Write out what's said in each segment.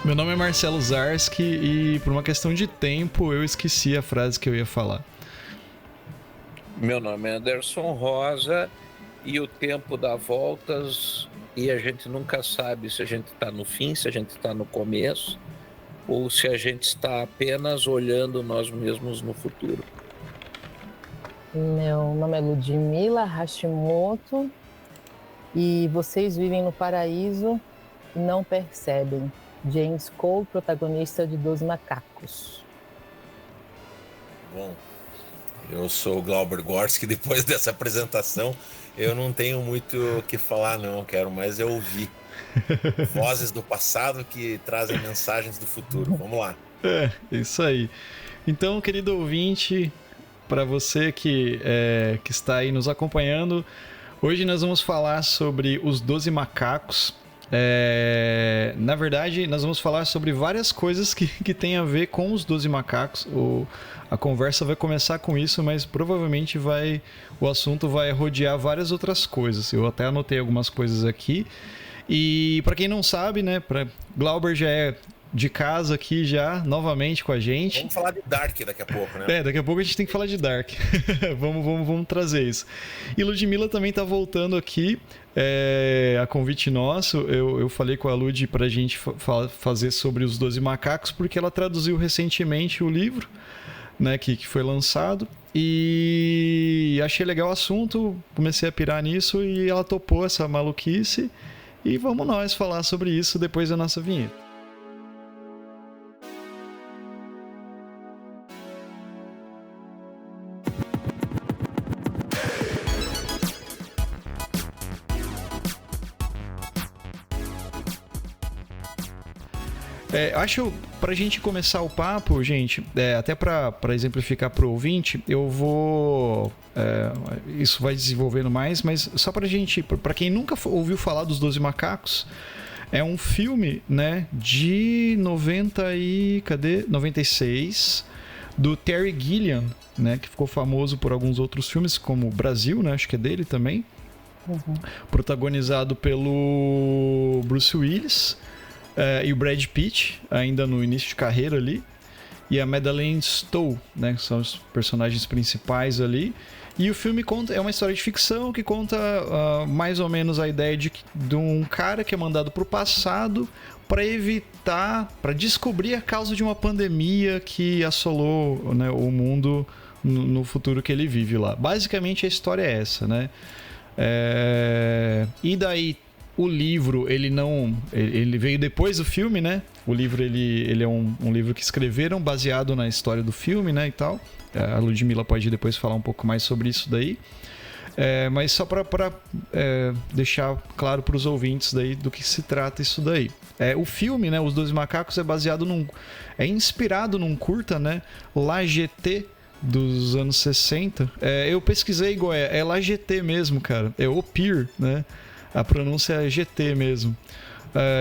Meu nome é Marcelo Zarski e por uma questão de tempo eu esqueci a frase que eu ia falar. Meu nome é Anderson Rosa e o tempo dá voltas e a gente nunca sabe se a gente está no fim, se a gente está no começo ou se a gente está apenas olhando nós mesmos no futuro. Meu nome é Ludmila Hashimoto e vocês vivem no paraíso e não percebem. James Cole, protagonista de 12 Macacos. Bom, eu sou o Glauber Gorski. Depois dessa apresentação, eu não tenho muito o que falar, não. Quero mais ouvir vozes do passado que trazem mensagens do futuro. Vamos lá. É, isso aí. Então, querido ouvinte, para você que está aí nos acompanhando, hoje nós vamos falar sobre os 12 Macacos. Na verdade, nós vamos falar sobre várias coisas que tem a ver com os 12 Macacos. A conversa vai começar com isso, mas provavelmente o assunto vai rodear várias outras coisas. Eu até anotei algumas coisas aqui. E para quem não sabe, né, Glauber já é de casa aqui já, novamente com a gente. Vamos falar de Dark daqui a pouco, né? Daqui a pouco a gente tem que falar de Dark. vamos trazer isso. E Ludmilla também tá voltando aqui, a convite nosso. Eu falei com a Lud pra gente fazer sobre os 12 Macacos, porque ela traduziu recentemente o livro, né, que foi lançado. E achei legal o assunto, comecei a pirar nisso e ela topou essa maluquice. E vamos nós falar sobre isso depois da nossa vinheta. Acho, pra gente começar o papo, gente, até pra exemplificar pro ouvinte, eu vou... isso vai desenvolvendo mais, mas só pra quem nunca ouviu falar dos 12 Macacos, é um filme, né, de 96, do Terry Gilliam, né, que ficou famoso por alguns outros filmes, como Brasil, né, acho que é dele também, protagonizado pelo Bruce Willis, e o Brad Pitt, ainda no início de carreira ali, e a Madeleine Stowe, né, que são os personagens principais ali. E o filme é uma história de ficção que conta mais ou menos a ideia de um cara que é mandado para o passado para descobrir a causa de uma pandemia que assolou, né, o mundo no futuro que ele vive lá. Basicamente a história é essa, né? E daí o livro, ele veio depois do filme, né? O livro, ele é um livro que escreveram baseado na história do filme, né, e tal. A Ludmilla pode depois falar um pouco mais sobre isso daí. Mas só para deixar claro para os ouvintes daí do que se trata isso daí. O filme, né, Os 12 Macacos, é inspirado num curta, né, La GT, dos anos 60. Eu pesquisei, Goiás, é La GT mesmo, cara. É O Pier, né? A pronúncia é GT mesmo.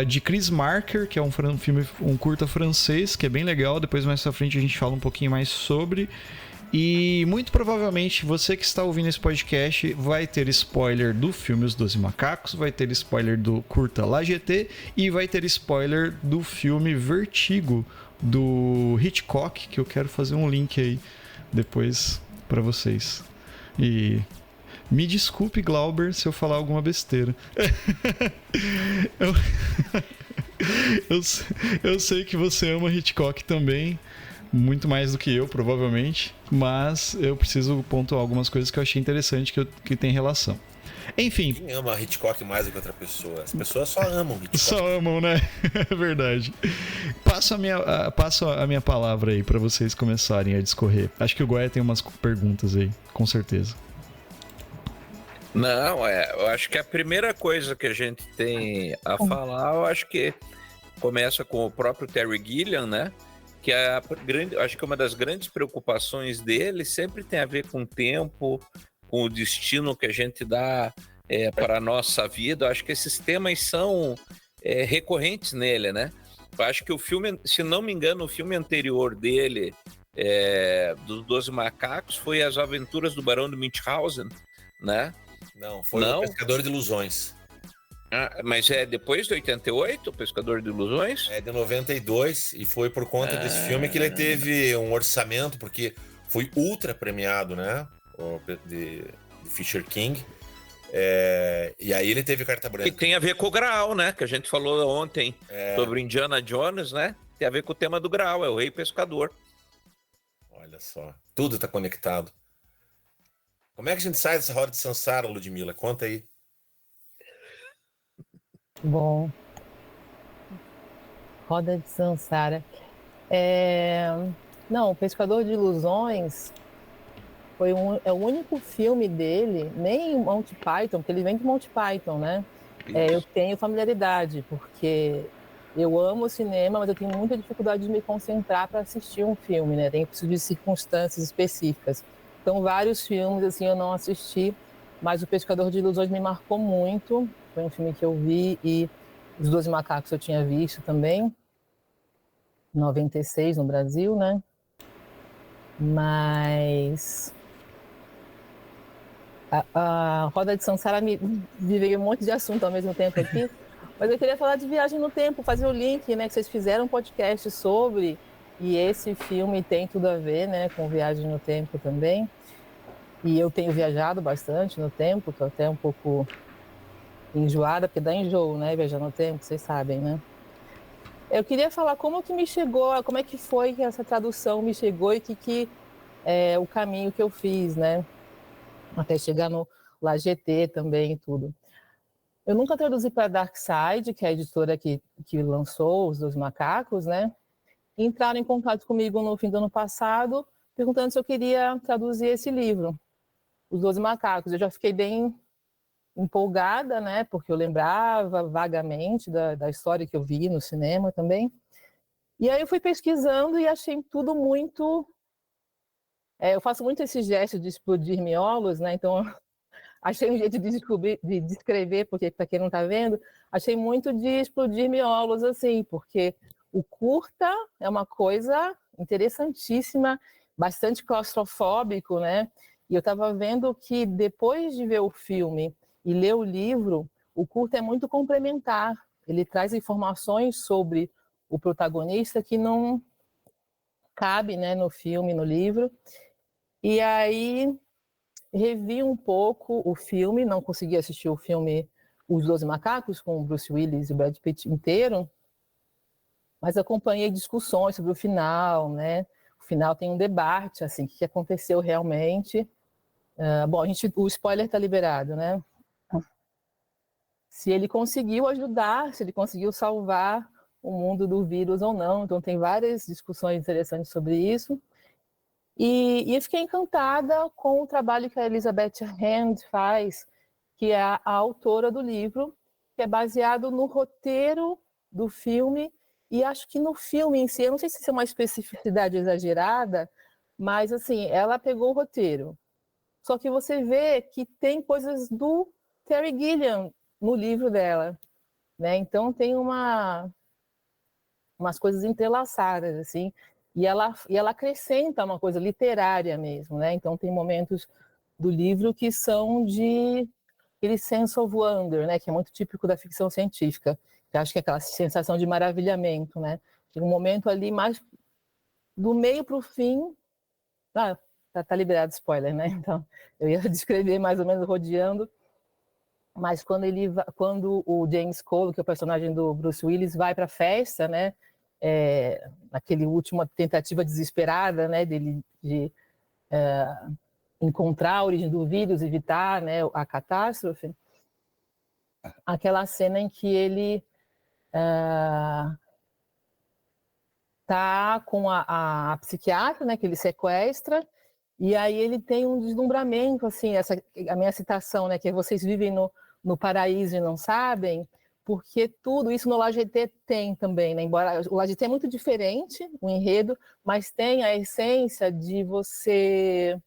De Chris Marker, que é um curta francês, que é bem legal. Depois, mais pra frente, a gente fala um pouquinho mais sobre. E muito provavelmente você que está ouvindo esse podcast vai ter spoiler do filme Os 12 Macacos, vai ter spoiler do curta La GT e vai ter spoiler do filme Vertigo, do Hitchcock, que eu quero fazer um link aí depois para vocês. E... me desculpe, Glauber, se eu falar alguma besteira. Eu sei que você ama Hitchcock também, muito mais do que eu, provavelmente, mas eu preciso pontuar algumas coisas que eu achei interessante que tem relação. Enfim. Quem ama Hitchcock mais do que outra pessoa? As pessoas só amam Hitchcock. Só amam, né? É verdade. Passo a minha palavra aí para vocês começarem a discorrer. Acho que o Goya tem umas perguntas aí, com certeza. Não, eu acho que a primeira coisa que a gente tem a falar, eu acho que começa com o próprio Terry Gilliam, né? Que acho que uma das grandes preocupações dele sempre tem a ver com o tempo, com o destino que a gente dá para a nossa vida. Eu acho que esses temas são recorrentes nele, né? Eu acho que o filme, se não me engano, o filme anterior dele, dos 12 Macacos, foi As Aventuras do Barão de Munchausen, né? Não, foi O Pescador de Ilusões. Mas é depois de 88, o Pescador de Ilusões? É de 92, e foi por conta desse filme que ele teve um orçamento, porque foi ultra premiado, né? De Fisher King. E aí ele teve carta branca. Que tem a ver com o Graal, né? Que a gente falou ontem sobre Indiana Jones, né? Tem a ver com o tema do Graal, é o Rei Pescador. Olha só, tudo tá conectado. Como é que a gente sai dessa roda de Sansara, Ludmila? Conta aí. Bom, roda de Sansara. Não, o Pescador de Ilusões é o único filme dele, nem Monty Python, porque ele vem de Monty Python, né? Eu tenho familiaridade, porque eu amo o cinema, mas eu tenho muita dificuldade de me concentrar para assistir um filme, né? Tem preciso de circunstâncias específicas. Então, vários filmes, assim, eu não assisti, mas o Pescador de Ilusões me marcou muito. Foi um filme que eu vi, e Os Doze Macacos eu tinha visto também, em 96 no Brasil, né? Mas a roda de Sansara me veio um monte de assunto ao mesmo tempo aqui, mas eu queria falar de Viagem no Tempo, fazer o link, né? Que vocês fizeram um podcast sobre, e esse filme tem tudo a ver, né? Com Viagem no Tempo também. E eu tenho viajado bastante no tempo, tô até um pouco enjoada, porque dá enjoo, né? Viajar no tempo, vocês sabem, né? Eu queria falar como que me chegou, como é que foi que essa tradução me chegou, e que é o caminho que eu fiz, né? Até chegar no LaGT também e tudo. Eu nunca traduzi para Darkside, que é a editora que lançou Os Dois Macacos, né? E entraram em contato comigo no fim do ano passado, perguntando se eu queria traduzir esse livro, Os Doze Macacos. Eu já fiquei bem empolgada, né? Porque eu lembrava vagamente da história que eu vi no cinema também. E aí eu fui pesquisando e achei tudo muito... eu faço muito esse gesto de explodir miolos, né? Então, achei um jeito de descrever, porque para quem não está vendo, achei muito de explodir miolos, assim, porque o curta é uma coisa interessantíssima, bastante claustrofóbico, né? E eu estava vendo que depois de ver o filme e ler o livro, o curta é muito complementar. Ele traz informações sobre o protagonista que não cabe, né, no filme, no livro. E aí revi um pouco o filme, não consegui assistir o filme Os Doze Macacos com o Bruce Willis e o Brad Pitt inteiro, mas acompanhei discussões sobre o final, né? O final tem um debate, assim, o que aconteceu realmente. Bom, o spoiler está liberado, né? Se ele conseguiu ajudar, se ele conseguiu salvar o mundo do vírus ou não. Então tem várias discussões interessantes sobre isso. E eu fiquei encantada com o trabalho que a Elizabeth Hand faz, que é a autora do livro, que é baseado no roteiro do filme, e acho que no filme em si, eu não sei se isso é uma especificidade exagerada, mas assim, ela pegou o roteiro. Só que você vê que tem coisas do Terry Gilliam no livro dela, né? Então tem umas coisas entrelaçadas, assim, e ela acrescenta uma coisa literária mesmo, né? Então tem momentos do livro que são de aquele sense of wonder, né? Que é muito típico da ficção científica, que acho que é aquela sensação de maravilhamento, né? Tem um momento ali mais do meio para o fim. Tá liberado spoiler, né? Então eu ia descrever mais ou menos rodeando, mas quando o James Cole, que é o personagem do Bruce Willis, vai para a festa, né? Naquele última tentativa desesperada, né, dele de encontrar a origem do vírus, evitar, né, a catástrofe, aquela cena em que ele tá com a psiquiatra, né, que ele sequestra, e aí ele tem um deslumbramento, assim, a minha citação, né, que é vocês vivem no paraíso e não sabem, porque tudo isso no LaGT tem também, né? Embora o LaGT é muito diferente, o enredo, mas tem a essência de você...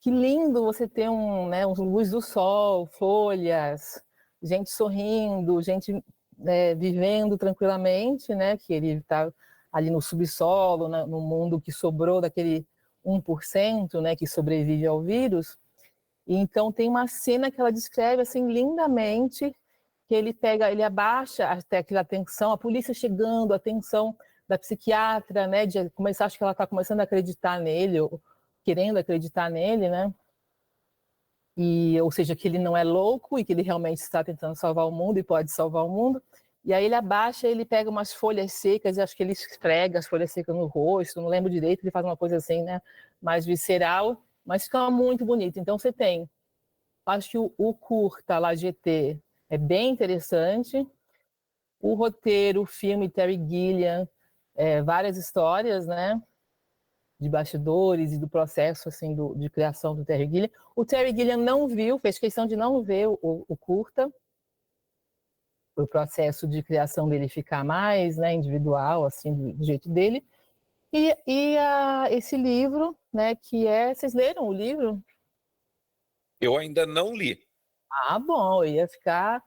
Que lindo você ter um luz do sol, folhas, gente sorrindo, gente vivendo tranquilamente, né? Que ele está ali no subsolo, no mundo que sobrou daquele 1%, né? Que sobrevive ao vírus. E então tem uma cena que ela descreve assim lindamente, que ele abaixa até aquela tensão, a polícia chegando, a tensão da psiquiatra, né, de começar, acho que ela está começando a acreditar nele, ou querendo acreditar nele, né, ou seja, que ele não é louco e que ele realmente está tentando salvar o mundo e pode salvar o mundo. E aí ele abaixa, ele pega umas folhas secas, e acho que ele esfrega as folhas secas no rosto, não lembro direito, ele faz uma coisa assim, né, mais visceral, mas fica muito bonito. Então você tem, acho que o curta lá, GT, é bem interessante. O roteiro, o filme, Terry Gilliam, várias histórias, né, de bastidores e do processo assim de criação do Terry Gilliam. O Terry Gilliam não viu, fez questão de não ver o curta, o processo de criação dele ficar mais, né, individual, assim, do jeito dele. E esse livro, né, vocês leram o livro? Eu ainda não li. Ah, bom, eu ia ficar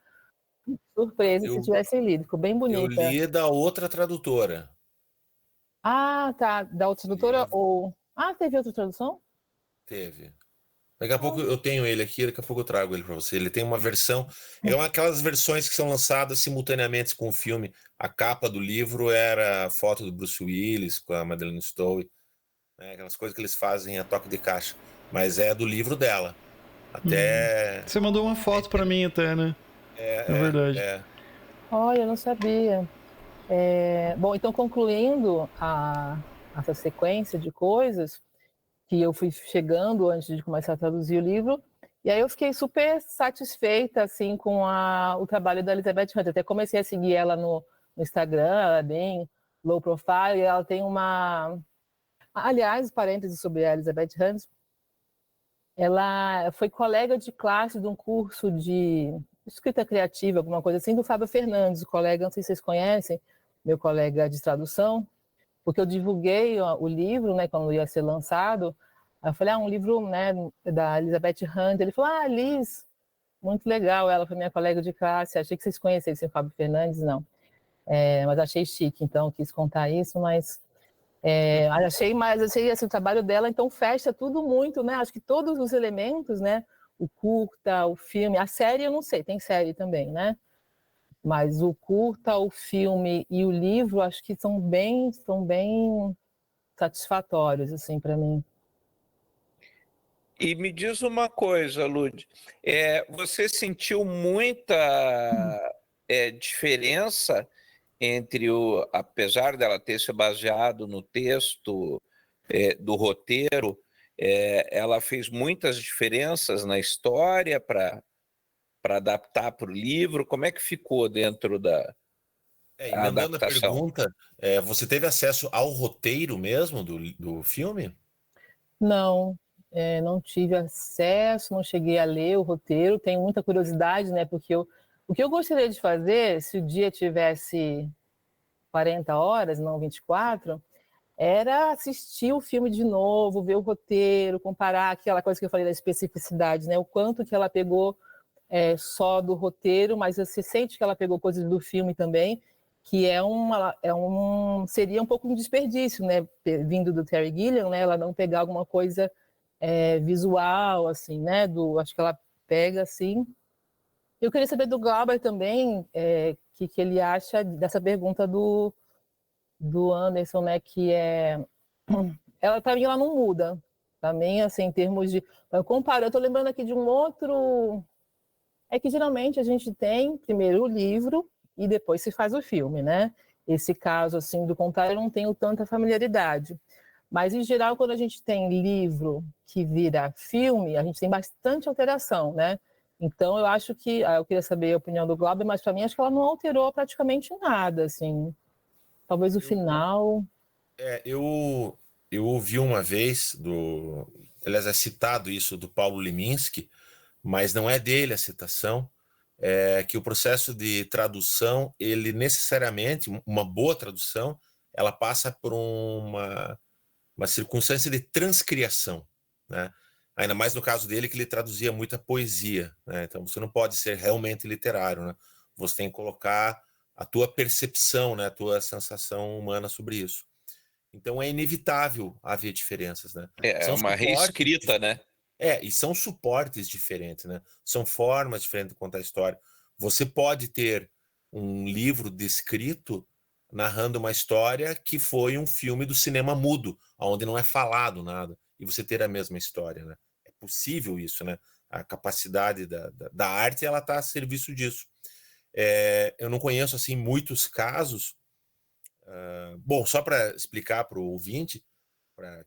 surpresa se tivessem lido, ficou bem bonita. Eu li da outra tradutora. Ah, tá, da outra tradutora ou... Ah, teve outra tradução? Teve. Daqui a pouco eu tenho ele aqui, daqui a pouco eu trago ele para você. Ele tem uma versão, é uma aquelas versões que são lançadas simultaneamente com o filme. A capa do livro era a foto do Bruce Willis com a Madeleine Stowe, né? Aquelas coisas que eles fazem a toque de caixa. Mas é do livro dela. Até. Você mandou uma foto para mim até, né? É verdade. Olha, eu não sabia. Bom, então concluindo essa sequência de coisas que eu fui chegando antes de começar a traduzir o livro, e aí eu fiquei super satisfeita assim com o trabalho da Elizabeth Hunt. Até comecei a seguir ela no Instagram, ela é bem low profile, e ela tem uma... Aliás, parênteses sobre a Elizabeth Hunt, ela foi colega de classe de um curso de escrita criativa, alguma coisa assim, do Fábio Fernandes, o colega, não sei se vocês conhecem, meu colega de tradução, porque eu divulguei o livro, né, quando ia ser lançado. Aí eu falei, um livro, né, da Elizabeth Hunt. Ele falou, Liz, muito legal, ela foi minha colega de classe, achei que vocês conhecessem o Fábio Fernandes, não. Mas achei chique, então quis contar isso, mas achei assim, o trabalho dela, então fecha tudo muito, né, acho que todos os elementos, né, o curta, o filme, a série eu não sei, tem série também, né, mas o curta, o filme e o livro acho que são bem satisfatórios, assim, para mim. E me diz uma coisa, Lud, você sentiu muita diferença entre apesar dela ter se baseado no texto do roteiro, ela fez muitas diferenças na história para adaptar para o livro? Como é que ficou dentro da emendando adaptação? A pergunta, você teve acesso ao roteiro mesmo do filme? Não, não tive acesso, não cheguei a ler o roteiro, tenho muita curiosidade, né, porque o que eu gostaria de fazer, se o dia tivesse 40 horas, não 24, era assistir o filme de novo, ver o roteiro, comparar aquela coisa que eu falei da especificidade, né, o quanto que ela pegou só do roteiro, mas você sente que ela pegou coisas do filme também, que seria um pouco um desperdício, né, vindo do Terry Gilliam, né, ela não pegar alguma coisa visual, assim, né, acho que ela pega, assim. Eu queria saber do Glauber também, que ele acha dessa pergunta do Anderson, né, que ela, para mim, ela não muda, também, assim, em termos de... Eu estou lembrando aqui de um outro... É que geralmente a gente tem primeiro o livro e depois se faz o filme, né? Esse caso, assim, do contrário, eu não tenho tanta familiaridade. Mas, em geral, quando a gente tem livro que vira filme, a gente tem bastante alteração, né? Então, eu acho que... eu queria saber a opinião do Glauber, mas, para mim, acho que ela não alterou praticamente nada, assim. Talvez o final... Eu ouvi uma vez, aliás, é citado isso do Paulo Leminski, mas não é dele a citação, que o processo de tradução, ele necessariamente, uma boa tradução, ela passa por uma circunstância de transcriação, né? Ainda mais no caso dele, que ele traduzia muita poesia, né? Então você não pode ser realmente literário, né? Você tem que colocar a tua percepção, né? A tua sensação humana sobre isso. Então é inevitável haver diferenças, né? São uma reescrita, né? E são suportes diferentes, né? São formas diferentes de contar a história. Você pode ter um livro descrito narrando uma história que foi um filme do cinema mudo, onde não é falado nada, e você ter a mesma história, né? É possível isso, né? A capacidade da arte, ela está a serviço disso. Eu não conheço assim muitos casos. Bom, só para explicar para o ouvinte,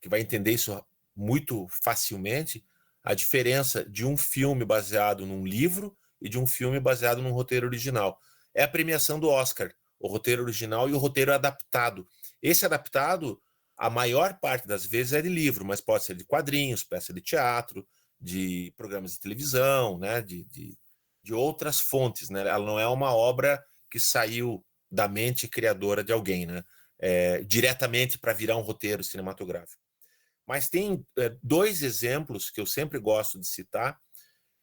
que vai entender isso muito facilmente, a diferença de um filme baseado num livro e de um filme baseado num roteiro original. É a premiação do Oscar, o roteiro original e o roteiro adaptado. Esse adaptado, a maior parte das vezes é de livro, mas pode ser de quadrinhos, peça de teatro, de programas de televisão, né? de outras fontes, né? Ela não é uma obra que saiu da mente criadora de alguém, né? Diretamente para virar um roteiro cinematográfico. Mas tem dois exemplos que eu sempre gosto de citar,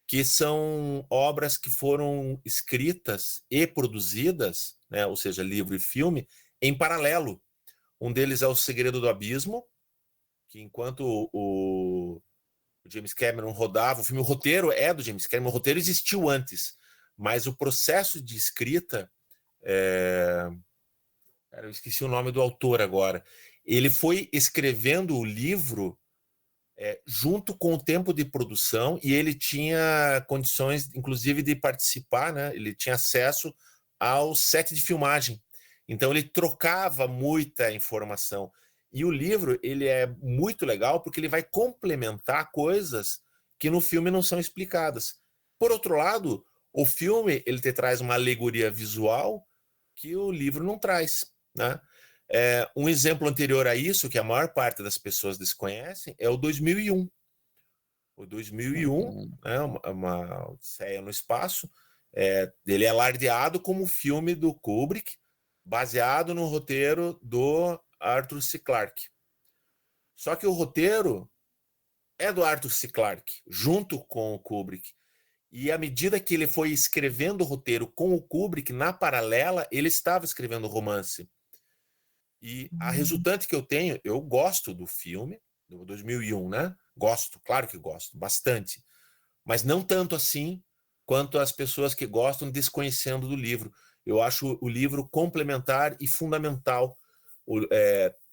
que são obras que foram escritas e produzidas, né? Ou seja, livro e filme, em paralelo. Um deles é O Segredo do Abismo, que enquanto o James Cameron rodava o filme, o roteiro é do James Cameron, o roteiro existiu antes, mas o processo de escrita, eu esqueci o nome do autor agora, ele foi escrevendo o livro junto com o tempo de produção, e ele tinha condições, inclusive, de participar, né? Ele tinha acesso ao set de filmagem. Então, ele trocava muita informação. E o livro, ele é muito legal porque ele vai complementar coisas que no filme não são explicadas. Por outro lado, o filme, ele te traz uma alegoria visual que o livro não traz, né? Um exemplo anterior a isso, que a maior parte das pessoas desconhecem, é o 2001. O 2001, né, uma Odisseia no Espaço, ele é alardeado como filme do Kubrick, baseado no roteiro do Arthur C. Clarke. Só que o roteiro é do Arthur C. Clarke, junto com o Kubrick. E à medida que ele foi escrevendo o roteiro com o Kubrick, na paralela, ele estava escrevendo o romance. E a resultante que eu tenho, eu gosto do filme, do 2001, né? Gosto, claro que gosto, bastante. Mas não tanto assim quanto as pessoas que gostam desconhecendo do livro. Eu acho o livro complementar e fundamental.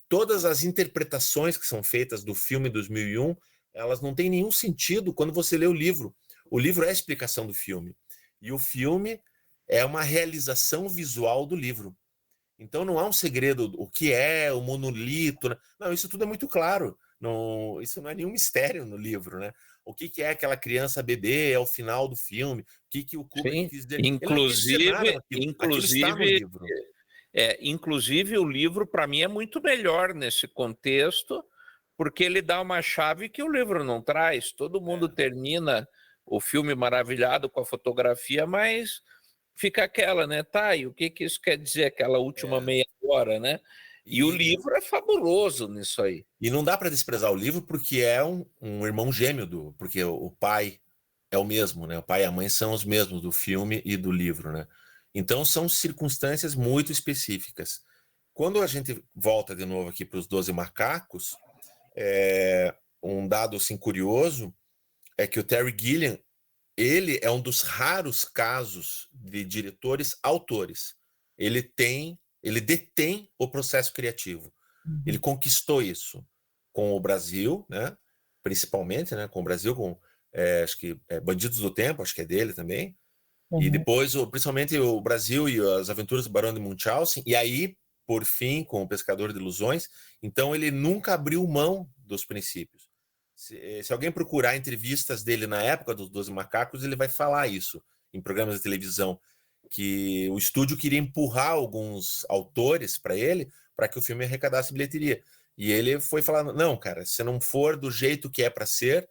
Todas as interpretações que são feitas do filme 2001, elas não têm nenhum sentido quando você lê o livro. O livro é a explicação do filme. E o filme é uma realização visual do livro. Então não há um segredo o que é o monolito. Não, isso tudo é muito claro. Não, isso não é nenhum mistério no livro, né? O que é aquela criança bebê ao final do filme? O que o Kubrick quis dizer? Ele não quis dizer nada naquilo. Aquilo está no livro. Inclusive, o livro, para mim, é muito melhor nesse contexto, porque ele dá uma chave que o livro não traz. Todo mundo termina o filme maravilhado com a fotografia, mas fica aquela, né? Tá, e o que isso quer dizer, aquela última meia hora, né? E o livro é fabuloso nisso aí. E não dá para desprezar o livro porque é um irmão gêmeo porque o pai é o mesmo, né? O pai e a mãe são os mesmos do filme e do livro, né? Então são circunstâncias muito específicas. Quando a gente volta de novo aqui para os 12 Macacos, um dado assim curioso é que o Terry Gilliam, ele é um dos raros casos de diretores autores. Ele detém o processo criativo. Ele conquistou isso com o Brasil, né? Principalmente, né? Com o Brasil, com acho que Bandidos do Tempo, acho que é dele também. E depois, principalmente o Brasil e as Aventuras do Barão de Munchausen. E aí, por fim, com o Pescador de Ilusões. Então, ele nunca abriu mão dos princípios. Se alguém procurar entrevistas dele na época dos 12 Macacos, ele vai falar isso em programas de televisão, que o estúdio queria empurrar alguns autores para ele, para que o filme arrecadasse bilheteria. E ele foi falar, não, cara, se não for do jeito que é para ser,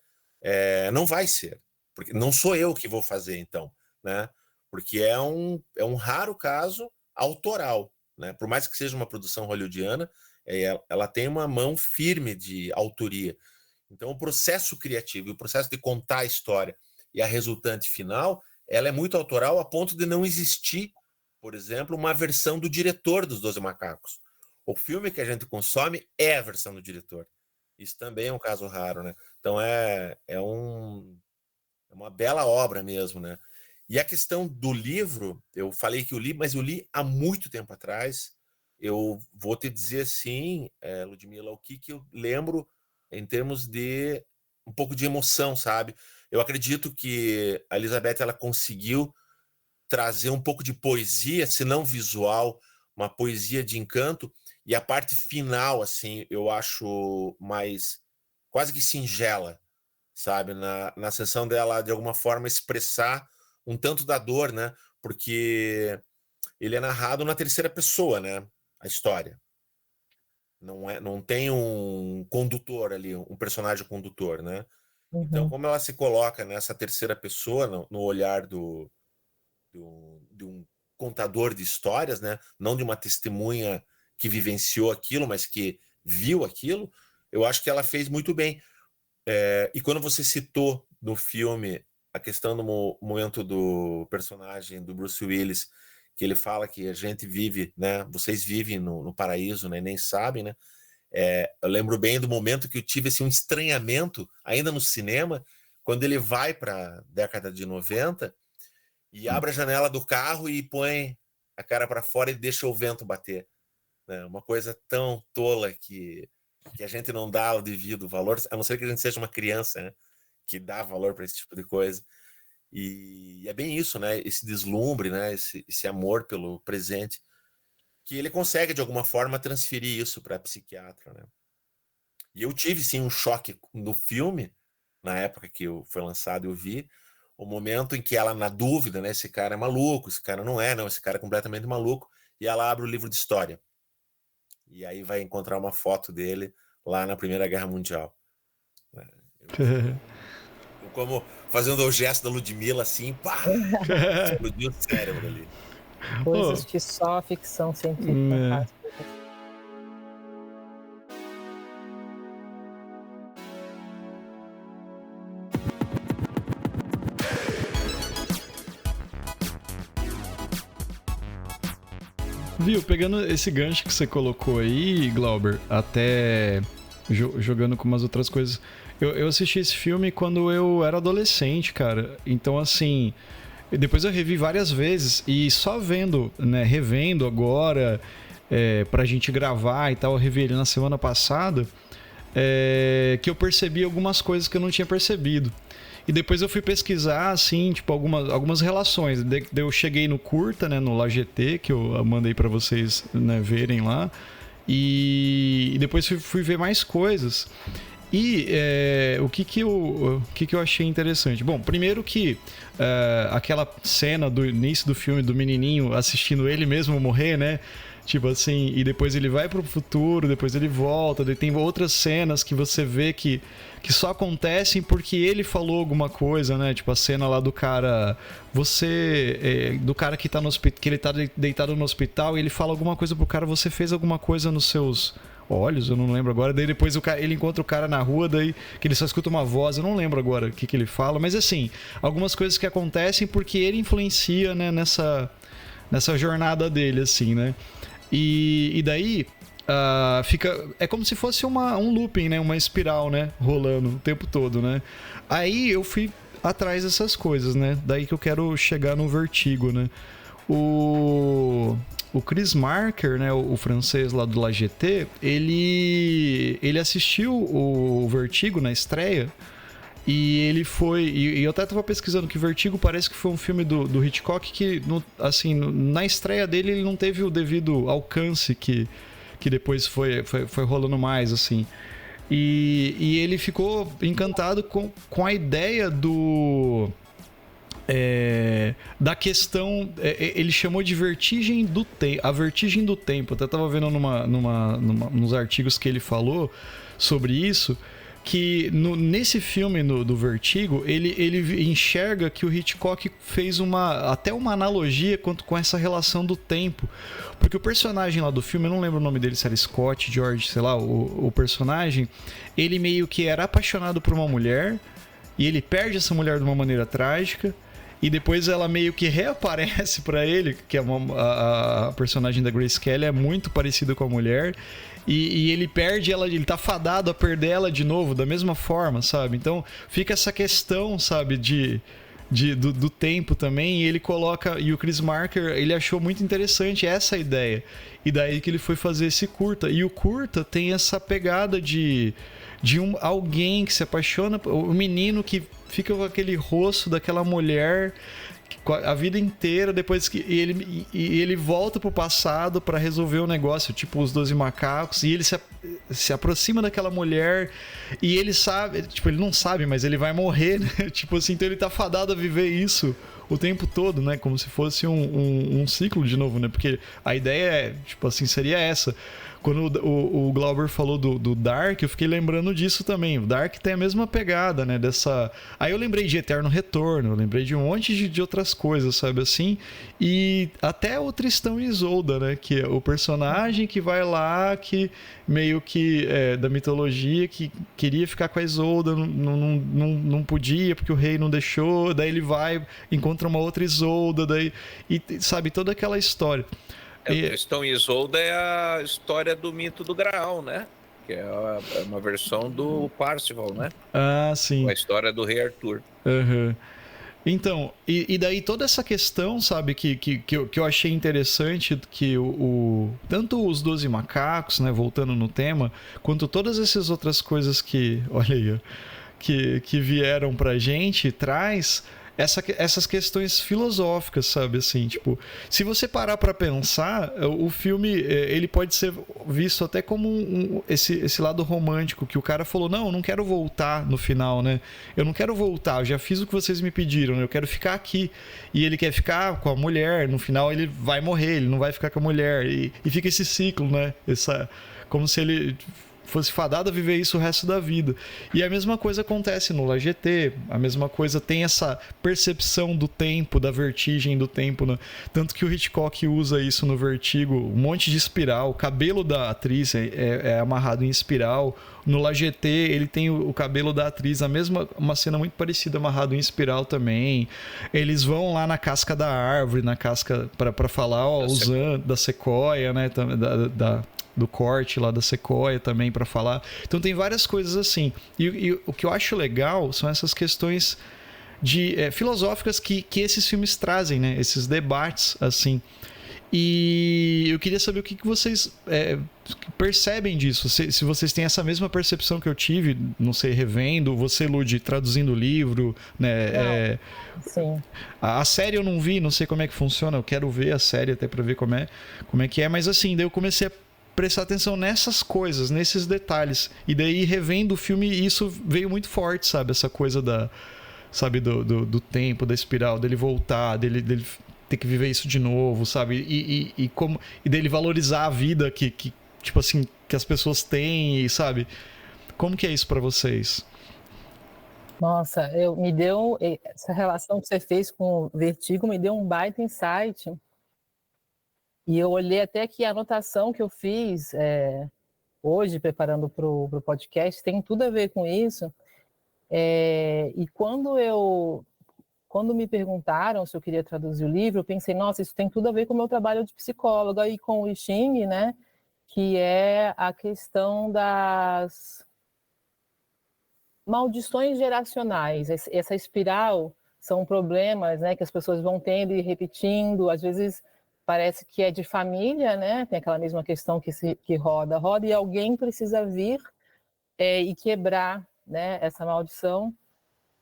não vai ser. Porque não sou eu que vou fazer, então. Né? Porque é um raro caso autoral. Né? Por mais que seja uma produção hollywoodiana, ela tem uma mão firme de autoria. Então, o processo criativo e o processo de contar a história e a resultante final, ela é muito autoral a ponto de não existir, por exemplo, uma versão do diretor dos 12 Macacos. O filme que a gente consome é a versão do diretor. Isso também é um caso raro, né? Então, é uma bela obra mesmo, né? E a questão do livro, eu falei que eu li, mas eu li há muito tempo atrás. Eu vou te dizer assim, Ludmila, o que eu lembro em termos de um pouco de emoção, sabe? Eu acredito que a Elizabeth ela conseguiu trazer um pouco de poesia, se não visual, uma poesia de encanto, e a parte final, assim, eu acho mais quase que singela, sabe? Na sessão dela, de alguma forma, expressar um tanto da dor, né? Porque ele é narrado na terceira pessoa, né? A história. Não tem um condutor ali, um personagem condutor, né? Então, como ela se coloca nessa terceira pessoa, no olhar de um contador de histórias, né? Não de uma testemunha que vivenciou aquilo, mas que viu aquilo, eu acho que ela fez muito bem. E quando você citou no filme a questão do momento do personagem do Bruce Willis, que ele fala que a gente vive, né? Vocês vivem no paraíso, né? Nem sabem, né? Eu lembro bem do momento que eu tive assim, um estranhamento, ainda no cinema, quando ele vai para a década de 90 e abre a janela do carro e põe a cara para fora e deixa o vento bater. Né? Uma coisa tão tola que a gente não dá o devido valor, a não ser que a gente seja uma criança, né? Que dá valor para esse tipo de coisa. E é bem isso, né? Esse deslumbre, né? Esse amor pelo presente, que ele consegue, de alguma forma, transferir isso para a psiquiatra, né? E eu tive, sim, um choque no filme, na época que foi lançado, eu vi, o momento em que ela, na dúvida, né? Esse cara é maluco, esse cara não, esse cara é completamente maluco, e ela abre o livro de história. E aí vai encontrar uma foto dele lá na Primeira Guerra Mundial. Como fazendo o gesto da Ludmilla, assim, pá! Explodiu o cérebro ali. Coisas que só a ficção científica faz. Viu, pegando esse gancho que você colocou aí, Glauber, até jogando com umas outras coisas. Eu assisti esse filme quando eu era adolescente, cara. Então, assim, depois eu revi várias vezes e só vendo, né, revendo agora, pra gente gravar e tal, eu revi ele na semana passada, que eu percebi algumas coisas que eu não tinha percebido. E depois eu fui pesquisar, assim, tipo, algumas relações. Eu cheguei no curta, né, no LaGT, que eu mandei pra vocês, né, verem lá. E depois fui ver mais coisas. E o que eu achei interessante? Bom, primeiro que aquela cena do início do filme do menininho assistindo ele mesmo morrer, né? Tipo assim, e depois ele vai pro futuro, depois ele volta, daí tem outras cenas que você vê que só acontecem porque ele falou alguma coisa, né? Tipo a cena lá do cara, do cara que tá no hospital, que ele tá deitado no hospital e ele fala alguma coisa pro cara, você fez alguma coisa nos seus olhos, eu não lembro agora. Daí depois ele encontra o cara na rua, daí que ele só escuta uma voz, eu não lembro agora o que ele fala, mas assim, algumas coisas que acontecem porque ele influencia, né, nessa jornada dele, assim, né? E daí é como se fosse um looping, né? Uma espiral, né? Rolando o tempo todo, né? Aí eu fui atrás dessas coisas, né? Daí que eu quero chegar no Vertigo, né? O Chris Marker, né? O francês lá do LaGT, ele assistiu o Vertigo na estreia. E ele foi... E eu até tava pesquisando que Vertigo parece que foi um filme do Hitchcock que, assim, na estreia dele ele não teve o devido alcance que depois foi rolando mais, assim. E ele ficou encantado com a ideia da questão... ele chamou de vertigem do tempo. A vertigem do tempo. Eu até tava vendo nos artigos que ele falou sobre isso, que nesse filme do Vertigo, ele enxerga que o Hitchcock fez até uma analogia com essa relação do tempo. Porque o personagem lá do filme, eu não lembro o nome dele, se era Scott, George, sei lá, o personagem, ele meio que era apaixonado por uma mulher, e ele perde essa mulher de uma maneira trágica, e depois ela meio que reaparece pra ele, que é a personagem da Grace Kelly é muito parecida com a mulher, e ele perde ela, ele tá fadado a perder ela de novo, da mesma forma, sabe? Então fica essa questão, sabe, de do tempo também, e ele coloca, e o Chris Marker, ele achou muito interessante essa ideia, e daí que ele foi fazer esse curta, e o curta tem essa pegada de alguém que se apaixona, o menino que fica com aquele rosto daquela mulher a vida inteira, depois que ele volta pro passado para resolver o negócio, tipo os 12 macacos, e ele se aproxima daquela mulher, e ele sabe, tipo, ele não sabe, mas ele vai morrer, né? Tipo assim, então ele tá fadado a viver isso o tempo todo, né? Como se fosse um ciclo de novo, né? Porque a ideia é, tipo assim, seria essa. Quando o Glauber falou do Dark, eu fiquei lembrando disso também. O Dark tem a mesma pegada, né? Aí eu lembrei de Eterno Retorno, eu lembrei de um monte de outras coisas, sabe assim? E até o Tristão e Isolda, né? Que é o personagem que vai lá, que meio que da mitologia, que queria ficar com a Isolda, não podia, porque o rei não deixou, daí ele vai, encontra uma outra Isolda, daí, e sabe, toda aquela história. O Tristão e Isolda é a história do mito do Graal, né? Que é uma versão do Parsifal, né? Ah, sim. A história do rei Arthur. Uhum. Então, e daí toda essa questão, sabe, que eu achei interessante, que tanto os 12 macacos, né, voltando no tema, quanto todas essas outras coisas que, olha aí, que vieram pra gente, traz essas questões filosóficas, sabe, assim, tipo, se você parar pra pensar, o filme, ele pode ser visto até como esse lado romântico, que o cara falou, não, eu não quero voltar no final, né, eu não quero voltar, eu já fiz o que vocês me pediram, né? Eu quero ficar aqui, e ele quer ficar com a mulher, no final ele vai morrer, ele não vai ficar com a mulher, e fica esse ciclo, né, como se ele fosse fadado a viver isso o resto da vida. E a mesma coisa acontece no LGT, a mesma coisa tem essa percepção do tempo, da vertigem do tempo, né? Tanto que o Hitchcock usa isso no Vertigo, um monte de espiral, o cabelo da atriz é amarrado em espiral. No LGT ele tem o cabelo da atriz, uma cena muito parecida, amarrado em espiral também. Eles vão lá na casca da árvore, na casca para falar, usando da sequoia, né? Do corte lá da sequoia também para falar. Então tem várias coisas assim. E o que eu acho legal são essas questões filosóficas que esses filmes trazem, né? Esses debates assim. E eu queria saber o que vocês percebem disso. Se vocês têm essa mesma percepção que eu tive, não sei, revendo, você, Lud, traduzindo o livro, né? Sim. A série eu não vi, não sei como é que funciona, eu quero ver a série até para ver como é que é, mas assim, daí eu comecei a prestar atenção nessas coisas, nesses detalhes. E daí, revendo o filme, isso veio muito forte, sabe? Essa coisa sabe, do tempo, da espiral, dele voltar, dele ter que viver isso de novo, sabe? E dele valorizar a vida que tipo assim, que as pessoas têm, e, sabe? Como que é isso pra vocês? Nossa, me deu essa relação que você fez com o Vertigo, me deu um baita insight. E eu olhei até que a anotação que eu fiz hoje, preparando para o podcast, tem tudo a ver com isso. E quando me perguntaram se eu queria traduzir o livro, eu pensei, nossa, isso tem tudo a ver com o meu trabalho de psicóloga e com o I Ching, né? Que é a questão das maldições geracionais. Essa espiral são problemas, né, que as pessoas vão tendo e repetindo, às vezes parece que é de família, né? Tem aquela mesma questão que roda, e alguém precisa vir e quebrar, né, essa maldição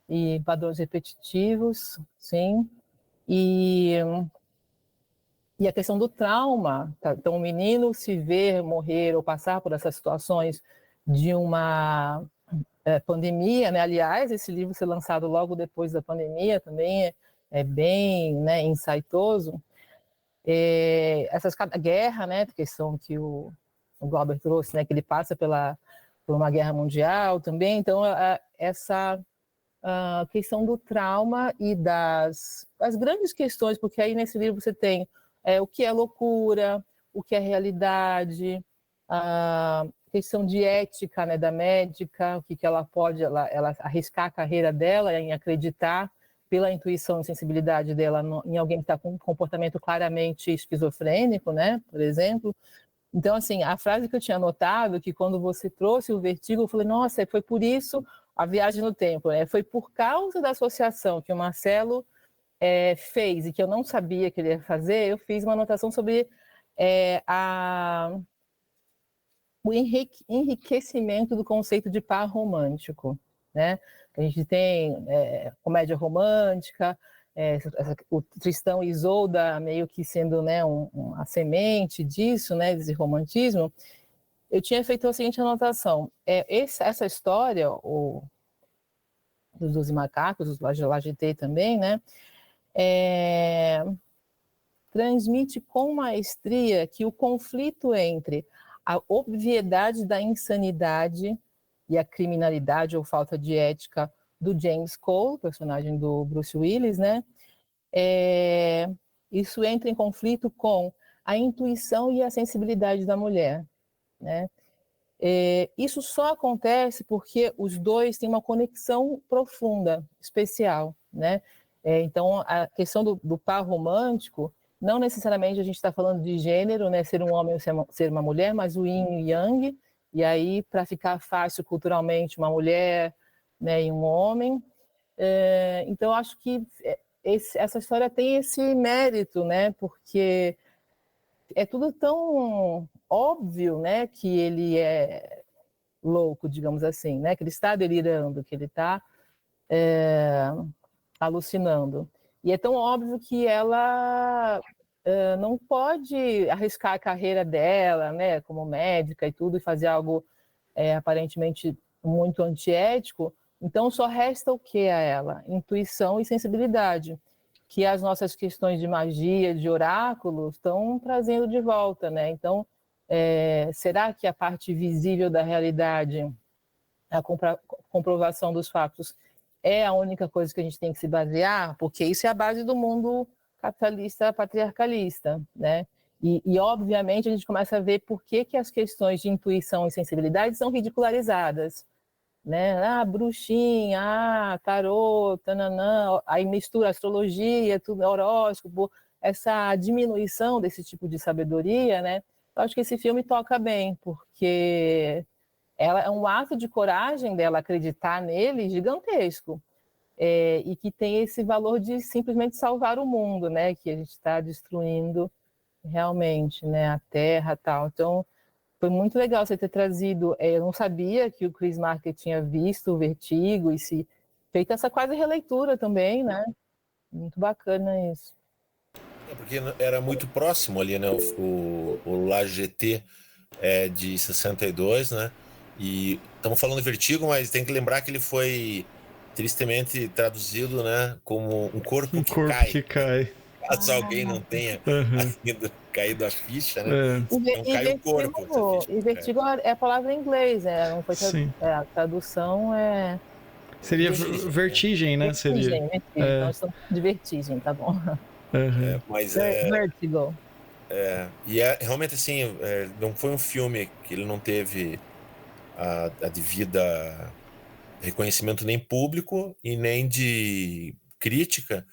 e padrões repetitivos, sim. E a questão do trauma, tá? Então o menino se ver morrer ou passar por essas situações de uma pandemia, né? Aliás, esse livro ser lançado logo depois da pandemia também é bem, né, insightoso. A guerra, né, a questão que o Glauber trouxe, né, que ele passa por uma guerra mundial também, então essa questão do trauma e das grandes questões, porque aí nesse livro você tem o que é loucura, o que é realidade, a questão de ética, né, da médica, o que ela pode ela arriscar a carreira dela em acreditar pela intuição e sensibilidade dela em alguém que está com um comportamento claramente esquizofrênico, né, por exemplo. Então, assim, a frase que eu tinha anotado, que quando você trouxe o Vertigo, eu falei, nossa, foi por isso a viagem no tempo, né? Foi por causa da associação que o Marcelo fez e que eu não sabia que ele ia fazer, eu fiz uma anotação sobre o enriquecimento do conceito de par romântico, né? A gente tem comédia romântica, o Tristão e Isolda meio que sendo, né, a semente disso, né, desse romantismo. Eu tinha feito a seguinte anotação: essa história, dos 12 macacos, os Lajeté também, né, transmite com maestria que o conflito entre a obviedade da insanidade e a criminalidade ou falta de ética do James Cole, personagem do Bruce Willis, né? Isso entra em conflito com a intuição e a sensibilidade da mulher, né? Isso só acontece porque os dois têm uma conexão profunda, especial, né? Então, a questão do par romântico, não necessariamente a gente está falando de gênero, né? Ser um homem ou ser uma mulher, mas o yin e yang. E aí, para ficar fácil culturalmente, uma mulher, né, e um homem. Então, acho que essa história tem esse mérito, né? Porque é tudo tão óbvio, né? Que ele é louco, digamos assim, né? Que ele está delirando, que ele está alucinando. E é tão óbvio que ela não pode arriscar a carreira dela, né, como médica e tudo, e fazer algo aparentemente muito antiético. Então, só resta o que a ela? Intuição e sensibilidade, que as nossas questões de magia, de oráculos, estão trazendo de volta, né? Então, será que a parte visível da realidade, a comprovação dos fatos, é a única coisa que a gente tem que se basear? Porque isso é a base do mundo capitalista, patriarcalista, né? E obviamente, a gente começa a ver por que as questões de intuição e sensibilidade são ridicularizadas, né? Bruxinha, tarô, tananã, aí mistura astrologia, tudo, horóscopo, essa diminuição desse tipo de sabedoria, né? Eu acho que esse filme toca bem, porque ela é um ato de coragem dela acreditar nele gigantesco, e que tem esse valor de simplesmente salvar o mundo, né? Que a gente está destruindo realmente, né? A Terra e tal. Então, foi muito legal você ter trazido. Eu não sabia que o Chris Marker tinha visto o Vertigo e feito essa quase releitura também, né? Muito bacana isso. Porque era muito próximo ali, né? O La GT é de 62, né? E estamos falando de Vertigo, mas tem que lembrar que ele foi tristemente traduzido, né? Como um corpo que cai. Que cai. Caso alguém não tenha ainda caído a ficha, né? Então cai o corpo. E Vertigo é a palavra em inglês, né? Não foi Sim. A tradução é... Seria vertigem, né? Vertigem. Então estamos de vertigem, tá bom. Mas Vertigo. E realmente assim, não foi um filme que ele não teve a devida reconhecimento nem público e nem de crítica,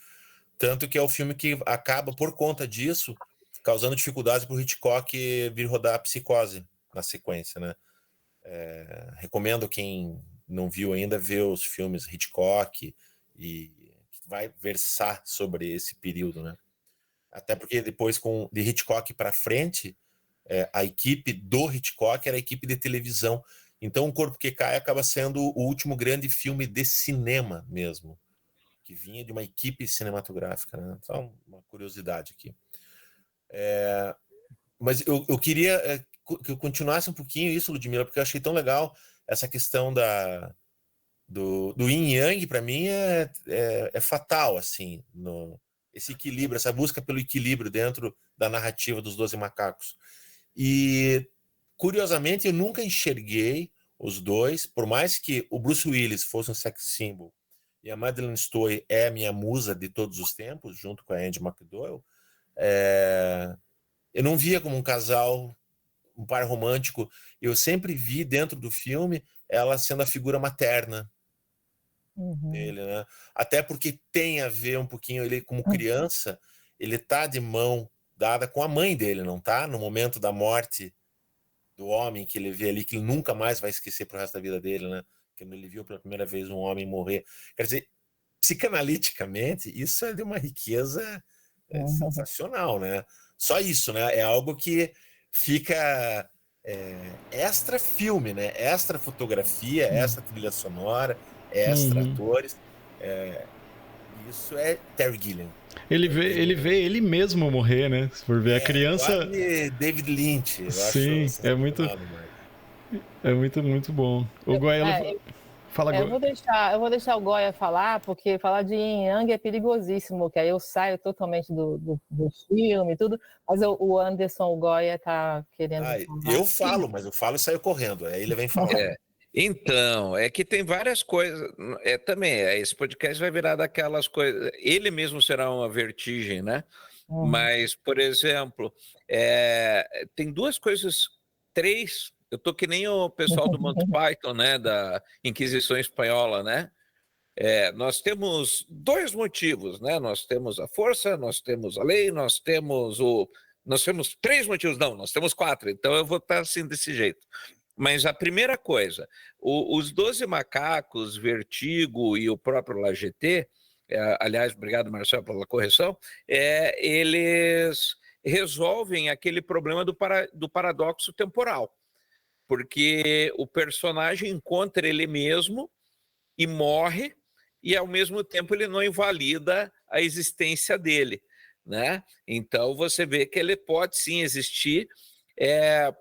tanto que é o filme que acaba, por conta disso, causando dificuldades para o Hitchcock vir rodar a Psicose na sequência, né? Recomendo quem não viu ainda ver os filmes Hitchcock e vai versar sobre esse período, né? Até porque depois, de Hitchcock para frente, a equipe do Hitchcock era a equipe de televisão. Então, O Corpo que Cai acaba sendo o último grande filme de cinema mesmo, que vinha de uma equipe cinematográfica, né? Então, uma curiosidade aqui. Mas eu queria que eu continuasse um pouquinho isso, Ludmila, porque eu achei tão legal essa questão do yin e yang. Para mim é fatal, assim, esse equilíbrio, essa busca pelo equilíbrio dentro da narrativa dos 12 Macacos. E, curiosamente, eu nunca enxerguei os dois, por mais que o Bruce Willis fosse um sex symbol e a Madeleine Stowe é a minha musa de todos os tempos, junto com a Andie MacDowell, eu não via como um casal, um par romântico. Eu sempre vi dentro do filme ela sendo a figura materna dele, né? Até porque tem a ver um pouquinho, ele como criança, ele tá de mão dada com a mãe dele, não tá? No momento da morte do homem, que ele vê ali, que ele nunca mais vai esquecer pro resto da vida dele, né? quando ele viu pela primeira vez um homem morrer. Quer dizer, psicanaliticamente, isso é de uma riqueza sensacional, né? Só isso, né? É algo que fica extra filme, né? Extra fotografia, extra trilha sonora, extra atores. Isso é Terry Gilliam. Ele vê ele mesmo morrer, né? Se for ver a criança. Quase David Lynch. Eu Sim, acho é muito bom. O Goya. Fala, Goya. Eu vou deixar o Goya falar, porque falar de Yin Yang é perigosíssimo, que aí eu saio totalmente do filme e tudo, mas o Anderson, o Goya tá querendo falar. Eu falo, mas eu falo e saio correndo, aí ele vem falar. Então, é que tem várias coisas, também, esse podcast vai virar daquelas coisas, ele mesmo será uma vertigem, né? Mas, por exemplo, tem duas coisas, três. Eu tô que nem o pessoal do Monty Python, né, da Inquisição Espanhola, né? Nós temos dois motivos, né? Nós temos a força, nós temos a lei, nós temos três motivos, não, nós temos quatro. Então eu vou estar assim desse jeito. Mas a primeira coisa, os 12 Macacos, Vertigo e o próprio La GT, aliás, obrigado, Marcelo, pela correção, eles resolvem aquele problema do paradoxo temporal. Porque o personagem encontra ele mesmo e morre, e ao mesmo tempo ele não invalida a existência dele, né? Então você vê que ele pode sim existir,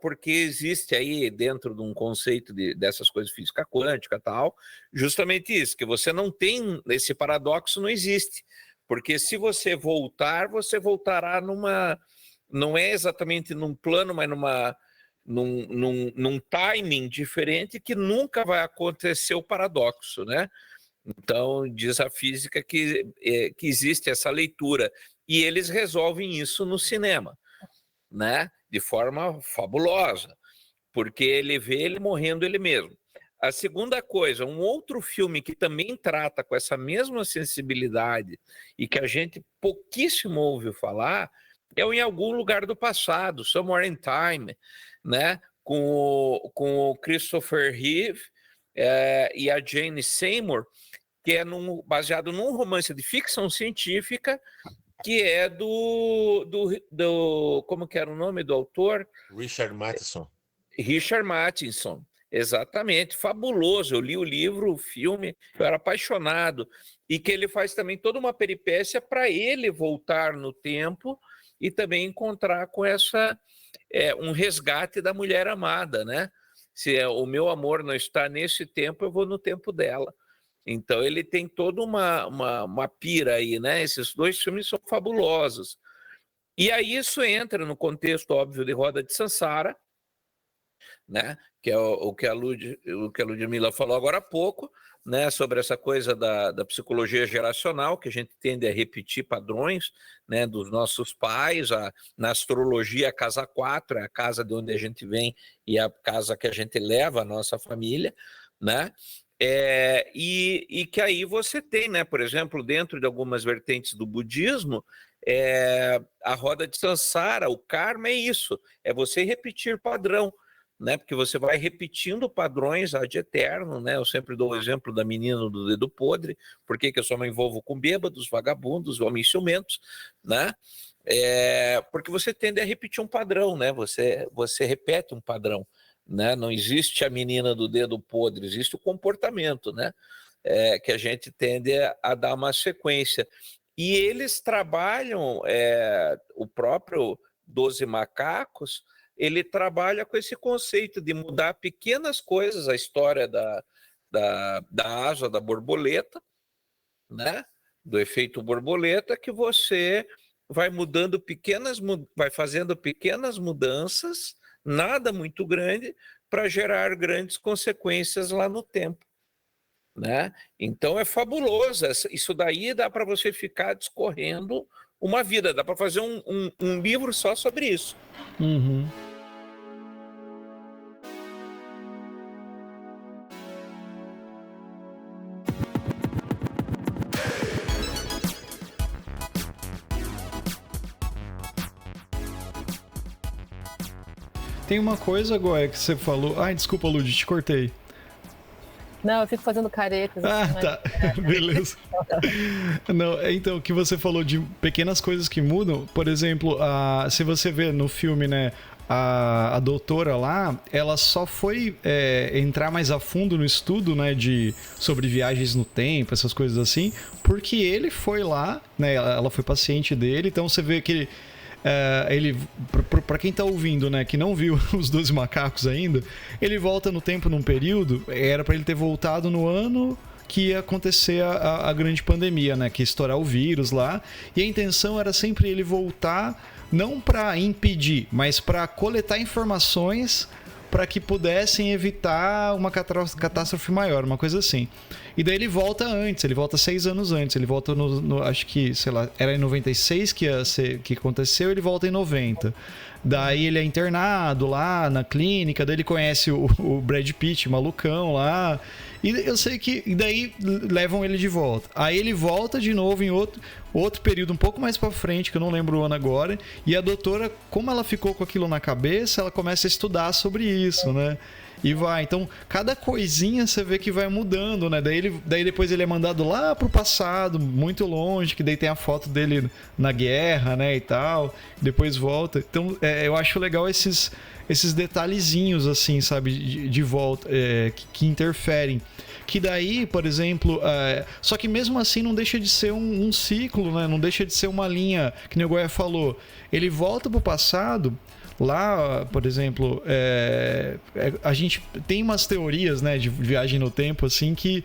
porque existe aí dentro de um conceito dessas coisas de física quântica e tal, justamente isso, que você não tem, esse paradoxo não existe, porque se você voltará não é exatamente num plano, mas num timing diferente que nunca vai acontecer o paradoxo, né? Então, diz a física que existe essa leitura, e eles resolvem isso no cinema, né? De forma fabulosa, porque ele vê ele morrendo ele mesmo. A segunda coisa, um outro filme que também trata com essa mesma sensibilidade e que a gente pouquíssimo ouve falar é o Em Algum Lugar do Passado, Somewhere in Time, né? Com o Christopher Reeve e a Jane Seymour, que é baseado num romance de ficção científica, que é do como que era o nome do autor? Richard Matheson. Richard Matheson, exatamente, fabuloso. Eu li o livro, o filme, eu era apaixonado. E que ele faz também toda uma peripécia para ele voltar no tempo e também encontrar com um resgate da mulher amada, né? Se o meu amor não está nesse tempo, eu vou no tempo dela. Então ele tem toda uma pira aí, né? Esses dois filmes são fabulosos. E aí isso entra no contexto óbvio de Roda de Sansara, né? Que é o que a Ludmila falou agora há pouco, né? Sobre essa coisa da psicologia geracional, que a gente tende a repetir padrões, né? Dos nossos pais. Na astrologia, a casa 4 é a casa de onde a gente vem e a casa que a gente leva a nossa família, né? E que aí você tem, né? Por exemplo, dentro de algumas vertentes do budismo, a roda de Sansara, o karma é isso, é você repetir padrão, né? Porque você vai repetindo padrões ad eterno, né? Eu sempre dou o exemplo da menina do dedo podre, por que eu só me envolvo com bêbados, vagabundos, homens ciumentos, né? Porque você tende a repetir um padrão, né? Você repete um padrão, né? Não existe a menina do dedo podre, existe o comportamento, né? Que a gente tende a dar uma sequência. E eles trabalham, o próprio 12 Macacos, ele trabalha com esse conceito de mudar pequenas coisas, a história da asa da borboleta, né? Do efeito borboleta, que você vai vai fazendo pequenas mudanças, nada muito grande, para gerar grandes consequências lá no tempo, né? Então é fabuloso, isso daí dá para você ficar discorrendo uma vida, dá para fazer um livro só sobre isso. Uhum. Tem uma coisa, Goya, que você falou... Ai, desculpa, Lud, te cortei. Não, eu fico fazendo caretas. Assim, tá. Beleza. Não, então, o que você falou de pequenas coisas que mudam, por exemplo, se você vê no filme, né, a doutora lá, ela só foi entrar mais a fundo no estudo, né, sobre viagens no tempo, essas coisas assim, porque ele foi lá, né, ela foi paciente dele, então você vê que ele, pra quem tá ouvindo, né, que não viu os 12 macacos ainda, ele volta no tempo num período, era pra ele ter voltado no ano que ia acontecer a grande pandemia, né, que ia estourar o vírus lá, e a intenção era sempre ele voltar não para impedir, mas para coletar informações para que pudessem evitar uma catástrofe maior, uma coisa assim. E daí ele volta antes, ele volta 6 anos antes, ele volta acho que, sei lá, era em 96 que aconteceu, ele volta em 90. Daí ele é internado lá na clínica, daí ele conhece o Brad Pitt, malucão lá. E eu sei que daí levam ele de volta. Aí ele volta de novo em outro período um pouco mais pra frente, que eu não lembro o ano agora. E a doutora, como ela ficou com aquilo na cabeça, ela começa a estudar sobre isso, né? E vai. Então, cada coisinha você vê que vai mudando, né? Daí depois ele é mandado lá pro passado, muito longe, que daí tem a foto dele na guerra, né? E tal. Depois volta. Então, eu acho legal esses detalhezinhos, assim, sabe? De volta, que interferem. Que daí, por exemplo... só que mesmo assim não deixa de ser um ciclo, né? Não deixa de ser uma linha, que nem o Goya falou. Ele volta pro passado... Lá, por exemplo, a gente tem umas teorias, né, de viagem no tempo, assim, que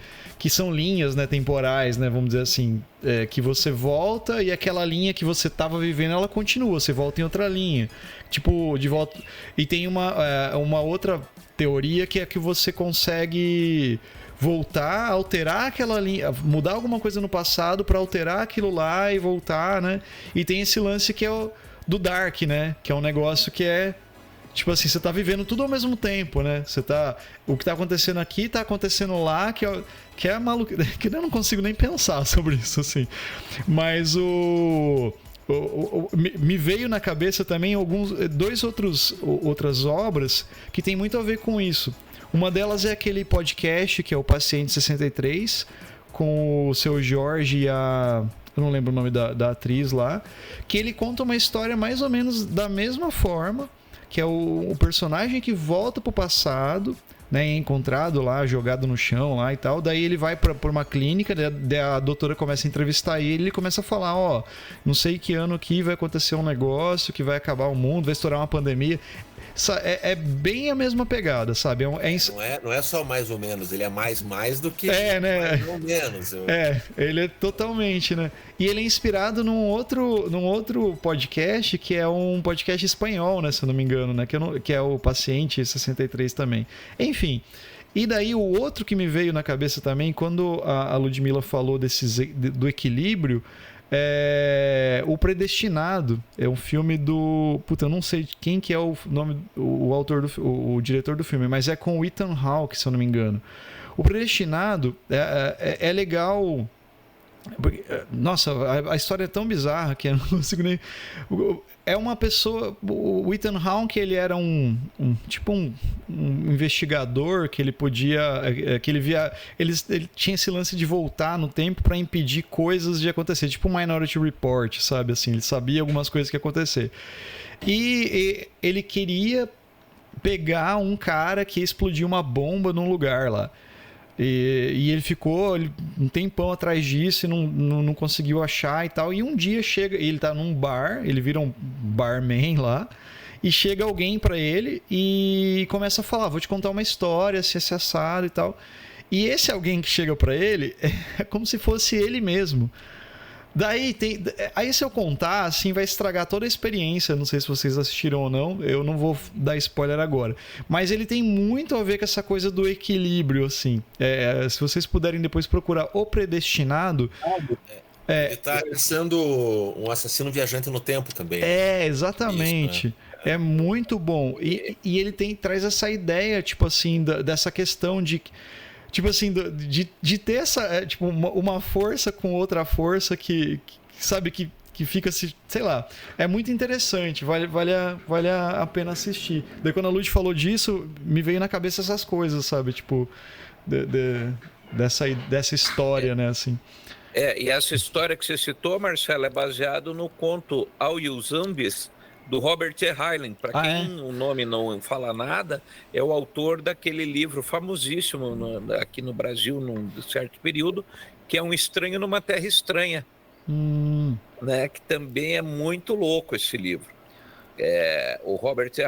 são linhas, né, temporais, né, vamos dizer assim, que você volta e aquela linha que você estava vivendo, ela continua, você volta em outra linha. Tipo, de volta... E tem uma outra teoria que é que você consegue voltar, alterar aquela linha, mudar alguma coisa no passado para alterar aquilo lá e voltar, né? E tem esse lance que é do Dark, né? Que é um negócio que é tipo assim, você tá vivendo tudo ao mesmo tempo, né? O que tá acontecendo aqui tá acontecendo lá, que é maluco, que eu não consigo nem pensar sobre isso, assim. Mas me veio na cabeça também outras obras que tem muito a ver com isso. Uma delas é aquele podcast que é o Paciente 63, com o seu Jorge e eu não lembro o nome da atriz lá, que ele conta uma história mais ou menos da mesma forma, que é o personagem que volta pro passado, né, é encontrado lá, jogado no chão lá e tal, daí ele vai por uma clínica, daí a doutora começa a entrevistar ele começa a falar, não sei que ano aqui vai acontecer um negócio, que vai acabar o mundo, vai estourar uma pandemia. É bem a mesma pegada, sabe? Não é só mais ou menos, ele é mais do que né? mais ou menos. Ele é totalmente, né? E ele é inspirado num outro podcast, que é um podcast espanhol, né? Se eu não me engano, né? Que é o Paciente 63 também. Enfim. E daí o outro que me veio na cabeça também, quando a Ludmilla falou do equilíbrio, O Predestinado. É um filme do... Puta, eu não sei quem que é o nome, o autor, o diretor do filme, mas é com o Ethan Hawke, se eu não me engano. O Predestinado é legal... Porque, nossa, a história é tão bizarra que eu não consigo nem... É uma pessoa... O Ethan Hawke, ele era um investigador que ele podia... que ele tinha esse lance de voltar no tempo para impedir coisas de acontecer. Tipo um Minority Report, sabe? Assim, ele sabia algumas coisas que iam acontecer. E ele queria pegar um cara que explodiu uma bomba num lugar lá. E ele ficou um tempão atrás disso e não conseguiu achar e tal. E um dia chega, ele tá num bar, ele vira um barman lá, e chega alguém pra ele e começa a falar, vou te contar uma história, se assado e tal. E esse alguém que chega pra ele é como se fosse ele mesmo. Aí se eu contar, assim, vai estragar toda a experiência. Não sei se vocês assistiram ou não. Eu não vou dar spoiler agora. Mas ele tem muito a ver com essa coisa do equilíbrio, assim. Se vocês puderem depois procurar O Predestinado... Ele tá sendo um assassino viajante no tempo também. Exatamente. Isso, né? É muito bom. E ele traz essa ideia, tipo assim, dessa questão de... Tipo assim, de ter essa, tipo, uma força com outra força que sabe, que fica, sei lá, é muito interessante, vale a pena assistir. Daí quando a Lud falou disso, me veio na cabeça essas coisas, sabe, tipo, dessa história, né, assim. E essa história que você citou, Marcelo, é baseado no conto All You Zombies, do Robert E. Heinlein. Para quem o nome não fala nada, é o autor daquele livro famosíssimo aqui no Brasil, num certo período, que é Um Estranho numa Terra Estranha, né? Que também é muito louco esse livro. O Robert E.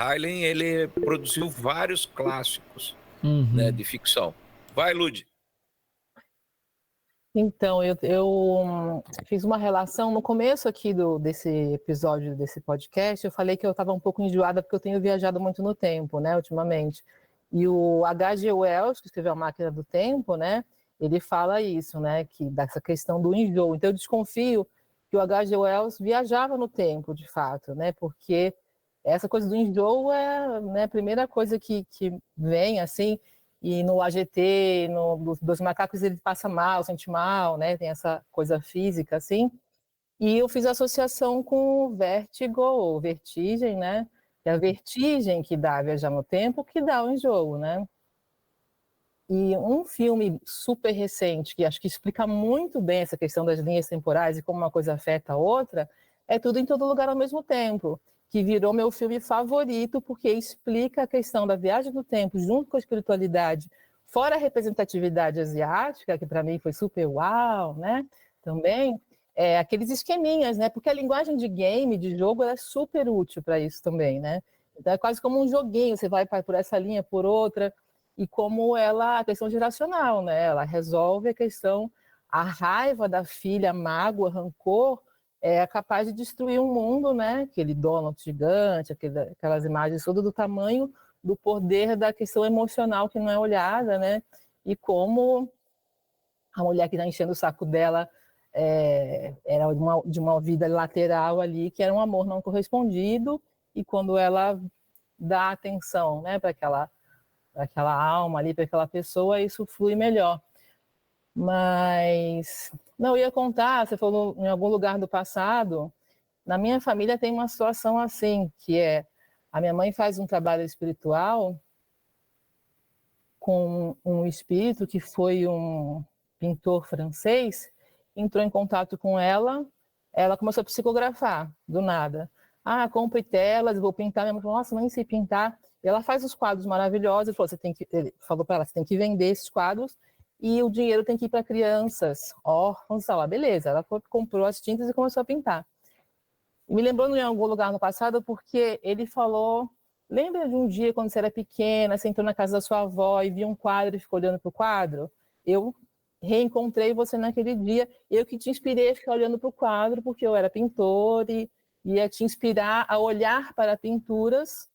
Heinlein, ele produziu vários clássicos, né, de ficção. Vai, Lud. Então, eu fiz uma relação no começo aqui desse episódio, desse podcast, eu falei que eu estava um pouco enjoada porque eu tenho viajado muito no tempo, né, ultimamente. E o H.G. Wells, que escreveu A Máquina do Tempo, né, ele fala isso, né, que dessa questão do enjoo. Então, eu desconfio que o H.G. Wells viajava no tempo, de fato, né, porque essa coisa do enjoo é, né, a primeira coisa que vem, assim. E no AGT, dos macacos, ele passa mal, sente mal, né? Tem essa coisa física, assim. E eu fiz associação com o vértigo, ou vertigem, né? Que é a vertigem que dá a viajar no tempo, que dá o enjoo, né? E um filme super recente, que acho que explica muito bem essa questão das linhas temporais e como uma coisa afeta a outra, é Tudo em Todo Lugar ao Mesmo Tempo, que virou meu filme favorito, porque explica a questão da viagem no tempo junto com a espiritualidade, fora a representatividade asiática, que para mim foi super uau, né? Também, aqueles esqueminhas, né? Porque a linguagem de game, de jogo, ela é super útil para isso também, né? Então é quase como um joguinho, você vai por essa linha, por outra, e como a questão geracional, né? Ela resolve a questão, a raiva da filha, a mágoa, rancor, é capaz de destruir um mundo, né? Aquele Donald gigante, aquelas imagens todas do tamanho do poder da questão emocional que não é olhada, né? E como a mulher que está enchendo o saco dela era de uma vida lateral ali, que era um amor não correspondido, e quando ela dá atenção, né, para aquela alma ali, para aquela pessoa, isso flui melhor. Mas, não, eu ia contar, você falou em algum lugar do passado, na minha família tem uma situação assim, que a minha mãe faz um trabalho espiritual com um espírito que foi um pintor francês, entrou em contato com ela começou a psicografar, do nada. Compre telas, vou pintar. Minha mãe falou, nossa, nem sei pintar. E ela faz os quadros maravilhosos, ele falou para ela, você tem que vender esses quadros, e o dinheiro tem que ir para crianças órfãos, lá, beleza. Ela comprou as tintas e começou a pintar. E me lembrou em algum lugar no passado, porque ele falou, lembra de um dia quando você era pequena, você entrou na casa da sua avó e viu um quadro e ficou olhando para o quadro? Eu reencontrei você naquele dia, eu que te inspirei a ficar olhando para o quadro, porque eu era pintor e ia te inspirar a olhar para pinturas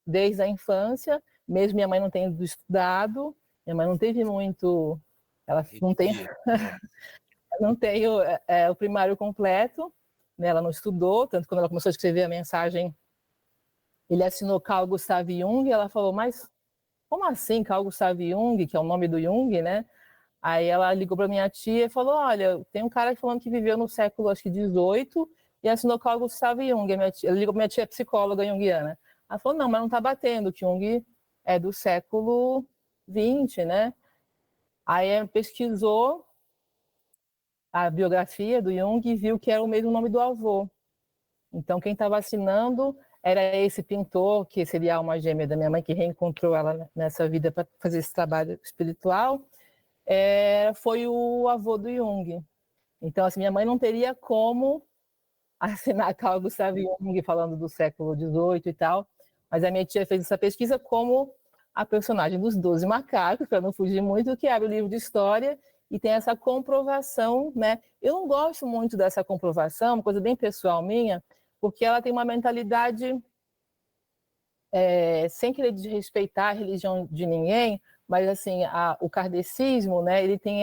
desde a infância, mesmo minha mãe não tendo estudado, minha mãe não teve muito... Ela não tem, não tem o primário completo, né? Ela não estudou, tanto que quando ela começou a escrever a mensagem, ele assinou Carl Gustav Jung, e ela falou, mas como assim Carl Gustav Jung, que é o nome do Jung, né? Aí ela ligou para minha tia e falou, olha, tem um cara falando que viveu no século, acho que 18, e assinou Carl Gustav Jung. Ela ligou para minha tia, psicóloga junguiana. Ela falou, não, mas não está batendo, que Jung é do século 20, né? Aí ela pesquisou a biografia do Jung e viu que era o mesmo nome do avô. Então, quem estava assinando era esse pintor, que seria a alma gêmea da minha mãe, que reencontrou ela nessa vida para fazer esse trabalho espiritual, foi o avô do Jung. Então, assim, minha mãe não teria como assinar Carl Gustav Jung falando do século XVIII e tal, mas a minha tia fez essa pesquisa como a personagem dos 12 macacos, para não fugir muito, que abre o livro de história e tem essa comprovação, né? Eu não gosto muito dessa comprovação, uma coisa bem pessoal minha, porque ela tem uma mentalidade sem querer desrespeitar a religião de ninguém, mas assim, o kardecismo, né, ele tem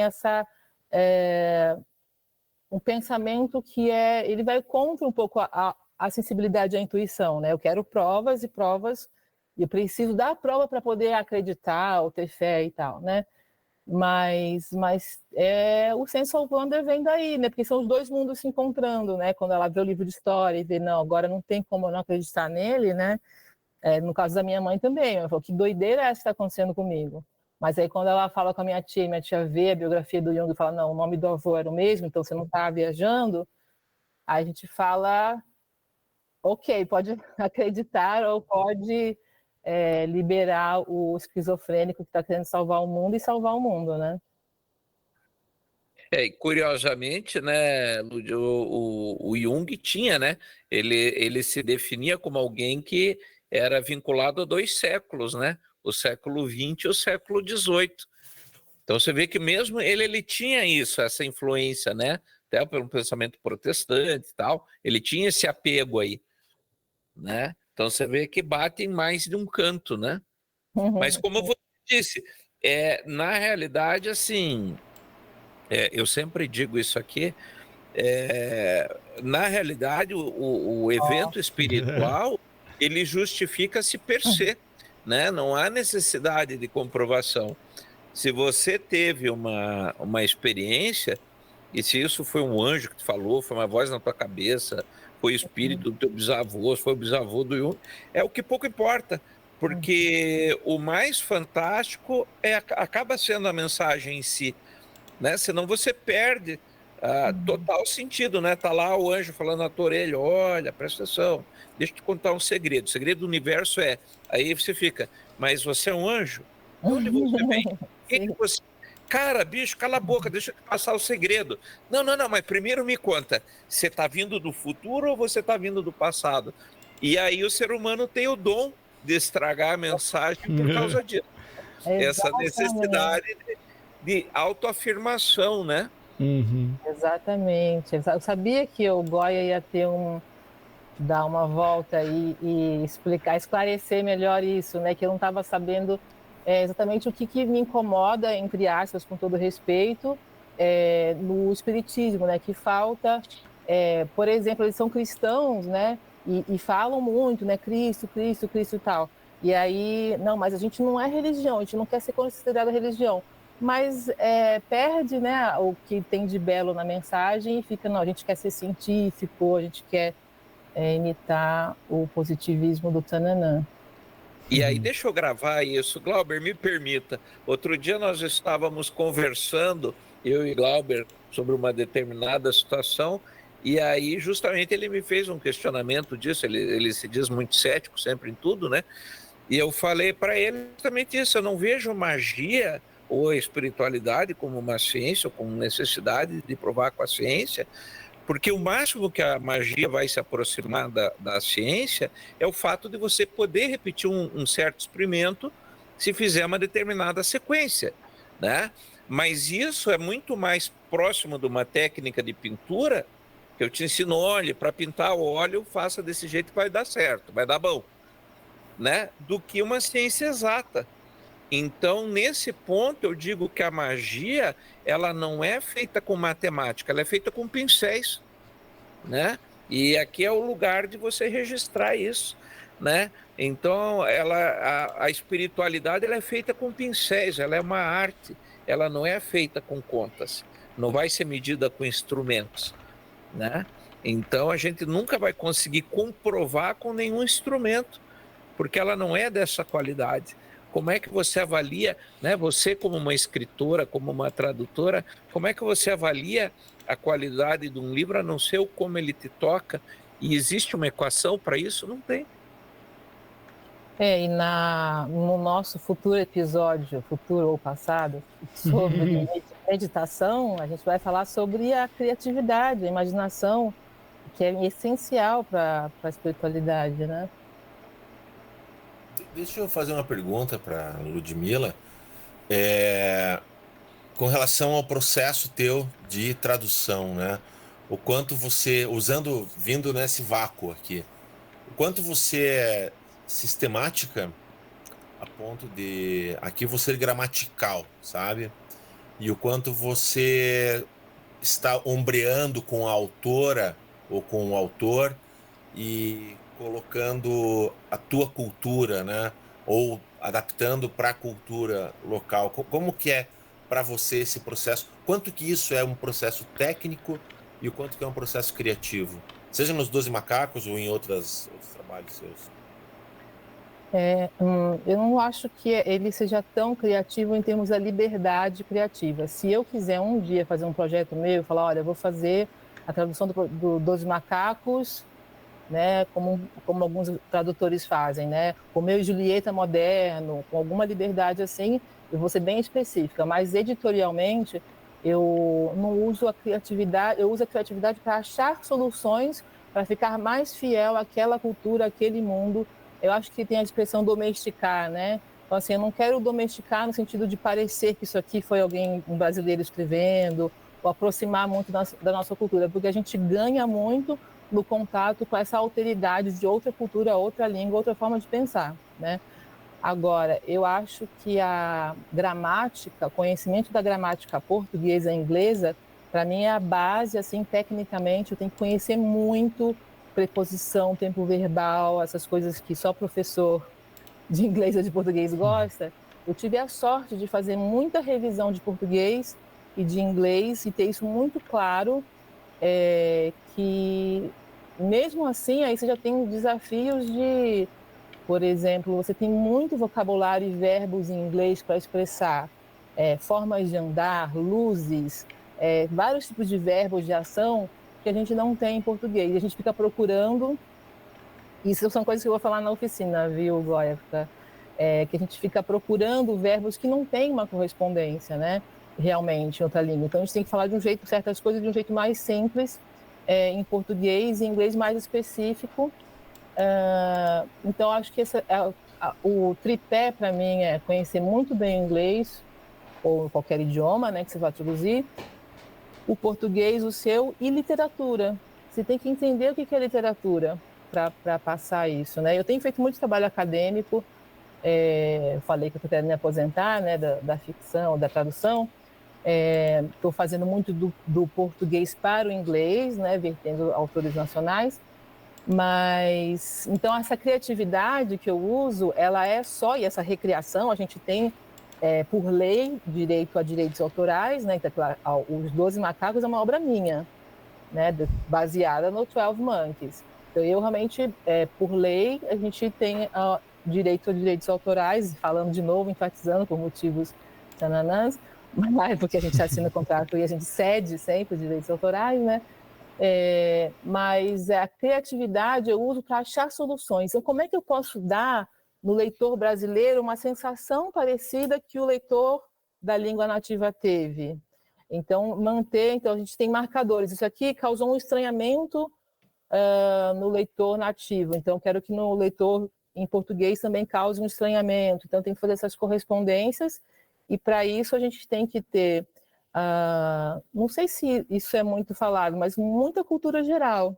um pensamento que ele vai contra um pouco a sensibilidade à intuição, né? Eu quero provas e provas, e eu preciso dar prova para poder acreditar ou ter fé e tal, né? Mas o sense of wonder vem daí, né? Porque são os dois mundos se encontrando, né? Quando ela vê o livro de história e vê, não, agora não tem como eu não acreditar nele, né? No caso da minha mãe também, ela falou, que doideira é essa que está acontecendo comigo? Mas aí quando ela fala com a minha tia vê a biografia do Jung e fala, não, o nome do avô era o mesmo, então você não está viajando, aí a gente fala, ok, pode acreditar ou pode liberar o esquizofrênico que está querendo salvar o mundo e salvar o mundo, né? E curiosamente, né, Lúdio, o Jung tinha, né? Ele se definia como alguém que era vinculado a 2 séculos, né? O século XX e o século XVIII. Então você vê que mesmo ele tinha isso, essa influência, né? Até pelo pensamento protestante e tal, ele tinha esse apego aí, né? Então você vê que bate em mais de um canto, né? Mas como você disse, na realidade, assim, eu sempre digo isso aqui, na realidade, o evento espiritual, ele justifica-se per se, né? Não há necessidade de comprovação. Se você teve uma experiência, e se isso foi um anjo que te falou, foi uma voz na tua cabeça, foi o espírito do teu bisavô, foi o bisavô do Jung, é o que pouco importa, porque o mais fantástico acaba sendo a mensagem em si, né? Senão você perde total sentido, né? Tá lá o anjo falando na tua orelha, olha, presta atenção, deixa eu te contar um segredo. O segredo do universo aí você fica, mas você é um anjo? De onde você vem? Quem é você? Cara, bicho, cala a boca, deixa eu te passar o segredo. Não, mas primeiro me conta, você tá vindo do futuro ou você tá vindo do passado? E aí o ser humano tem o dom de estragar a mensagem por causa disso. Essa necessidade de autoafirmação, né? Exatamente. Eu sabia que o Goya ia dar uma volta e esclarecer melhor isso, né? Que eu não estava sabendo exatamente o que me incomoda, entre aspas, com todo respeito, no espiritismo, né? Que falta, por exemplo, eles são cristãos, né? E falam muito, né? Cristo e tal. E aí, não, mas a gente não é religião, a gente não quer ser considerada religião. Mas perde, né, o que tem de belo na mensagem e fica, não, a gente quer ser científico, a gente quer imitar o positivismo do Tananã. E aí, deixa eu gravar isso. Glauber, me permita. Outro dia nós estávamos conversando, eu e Glauber, sobre uma determinada situação, e aí justamente ele me fez um questionamento disso, ele se diz muito cético sempre em tudo, né? E eu falei para ele justamente isso, eu não vejo magia ou a espiritualidade como uma ciência, ou como necessidade de provar com a ciência, porque o máximo que a magia vai se aproximar da ciência é o fato de você poder repetir um certo experimento se fizer uma determinada sequência, né? Mas isso é muito mais próximo de uma técnica de pintura, que eu te ensino, olha, para pintar o óleo, faça desse jeito que vai dar certo, vai dar bom, né? Do que uma ciência exata. Então, nesse ponto, eu digo que a magia, ela não é feita com matemática, ela é feita com pincéis, né? E aqui é o lugar de você registrar isso, né? Então, a espiritualidade, ela é feita com pincéis, ela é uma arte, ela não é feita com contas, não vai ser medida com instrumentos, né? Então, a gente nunca vai conseguir comprovar com nenhum instrumento, porque ela não é dessa qualidade. Como é que você avalia, né? Você como uma escritora, como uma tradutora, como é que você avalia a qualidade de um livro, a não ser como ele te toca? E existe uma equação para isso? Não tem. E no nosso futuro episódio, futuro ou passado, sobre meditação, a gente vai falar sobre a criatividade, a imaginação, que é essencial para a espiritualidade, né? Deixa eu fazer uma pergunta para Ludmila, com relação ao processo teu de tradução, né? O quanto você, vindo nesse vácuo aqui, o quanto você é sistemática a ponto de aqui você ser gramatical, sabe? E o quanto você está ombreando com a autora ou com o autor e colocando a tua cultura, né? Ou adaptando para a cultura local. Como que é para você esse processo? Quanto que isso é um processo técnico e o quanto que é um processo criativo? Seja nos 12 Macacos ou em outros trabalhos seus. Eu não acho que ele seja tão criativo em termos da liberdade criativa. Se eu quiser um dia fazer um projeto meu, falar, olha, eu vou fazer a tradução do Doze Macacos, né, como alguns tradutores fazem, né, Romeu e Julieta moderno, com alguma liberdade assim, eu vou ser bem específica, mas editorialmente eu não uso a criatividade, eu uso a criatividade para achar soluções para ficar mais fiel àquela cultura, àquele mundo. Eu acho que tem a expressão domesticar, né? Então, assim, eu não quero domesticar no sentido de parecer que isso aqui foi um brasileiro escrevendo, ou aproximar muito da nossa cultura, porque a gente ganha muito no contato com essa alteridade de outra cultura, outra língua, outra forma de pensar, né? Agora, eu acho que a gramática, conhecimento da gramática portuguesa e inglesa, para mim é a base, assim, tecnicamente, eu tenho que conhecer muito preposição, tempo verbal, essas coisas que só professor de inglês ou de português gosta. Eu tive a sorte de fazer muita revisão de português e de inglês e ter isso muito claro, que mesmo assim, aí você já tem desafios de, por exemplo, você tem muito vocabulário e verbos em inglês para expressar formas de andar, luzes, vários tipos de verbos de ação que a gente não tem em português. A gente fica procurando. Isso são coisas que eu vou falar na oficina, viu, Goya? Que a gente fica procurando verbos que não têm uma correspondência, né? Realmente, em outra língua. Então, a gente tem que falar de um jeito, certas coisas de um jeito mais simples, em português e em inglês mais específico. Então, acho que o tripé, para mim, é conhecer muito bem o inglês, ou qualquer idioma, né, que você vai traduzir, o português, o seu, e literatura. Você tem que entender o que é literatura para passar isso, né? Eu tenho feito muito trabalho acadêmico, falei que eu estou querendo me aposentar, né, da ficção, da tradução. Estou fazendo muito do português para o inglês, né, vertendo autores nacionais. Mas, então, essa criatividade que eu uso, ela é só, e essa recriação, a gente tem, por lei, direito a direitos autorais, né? Então, os 12 Macacos é uma obra minha, né, baseada no 12 Monkeys. Então, eu realmente, por lei, a gente tem direito a direitos autorais, falando de novo, enfatizando por motivos tananãs, mas porque a gente assina o contrato e a gente cede sempre os direitos autorais, né? Mas a criatividade eu uso para achar soluções. Então, como é que eu posso dar no leitor brasileiro uma sensação parecida que o leitor da língua nativa teve? Então, então a gente tem marcadores. Isso aqui causou um estranhamento no leitor nativo. Então, quero que no leitor em português também cause um estranhamento. Então, tem que fazer essas correspondências e, para isso, a gente tem que ter, não sei se isso é muito falado, mas muita cultura geral.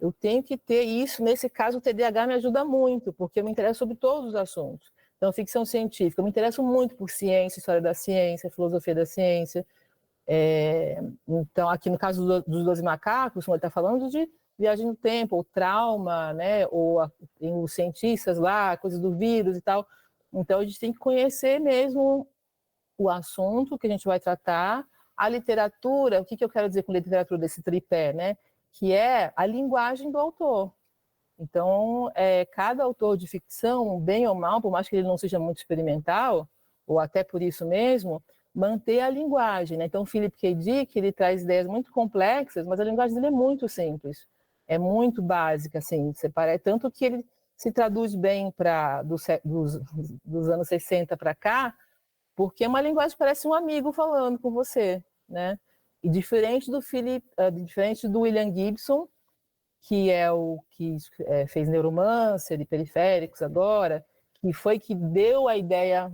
Eu tenho que ter isso. Nesse caso, o TDAH me ajuda muito, porque eu me interesso sobre todos os assuntos. Então, ficção científica, eu me interesso muito por ciência, história da ciência, filosofia da ciência. Então, aqui no caso dos 12 Macacos, como ele está falando de viagem no tempo, ou trauma, né? Ou tem os cientistas lá, coisas do vírus e tal. Então, a gente tem que conhecer mesmo o assunto que a gente vai tratar, a literatura. O que eu quero dizer com literatura desse tripé, né? Que é a linguagem do autor. Então, cada autor de ficção, bem ou mal, por mais que ele não seja muito experimental, ou até por isso mesmo, manter a linguagem, né? Então, Philip K. Dick, ele traz ideias muito complexas, mas a linguagem dele é muito simples, é muito básica, assim, tanto que ele se traduz bem dos anos 60 para cá, porque é uma linguagem que parece um amigo falando com você, né? E diferente do William Gibson, que é o que fez Neuromancer e Periféricos agora, que deu a ideia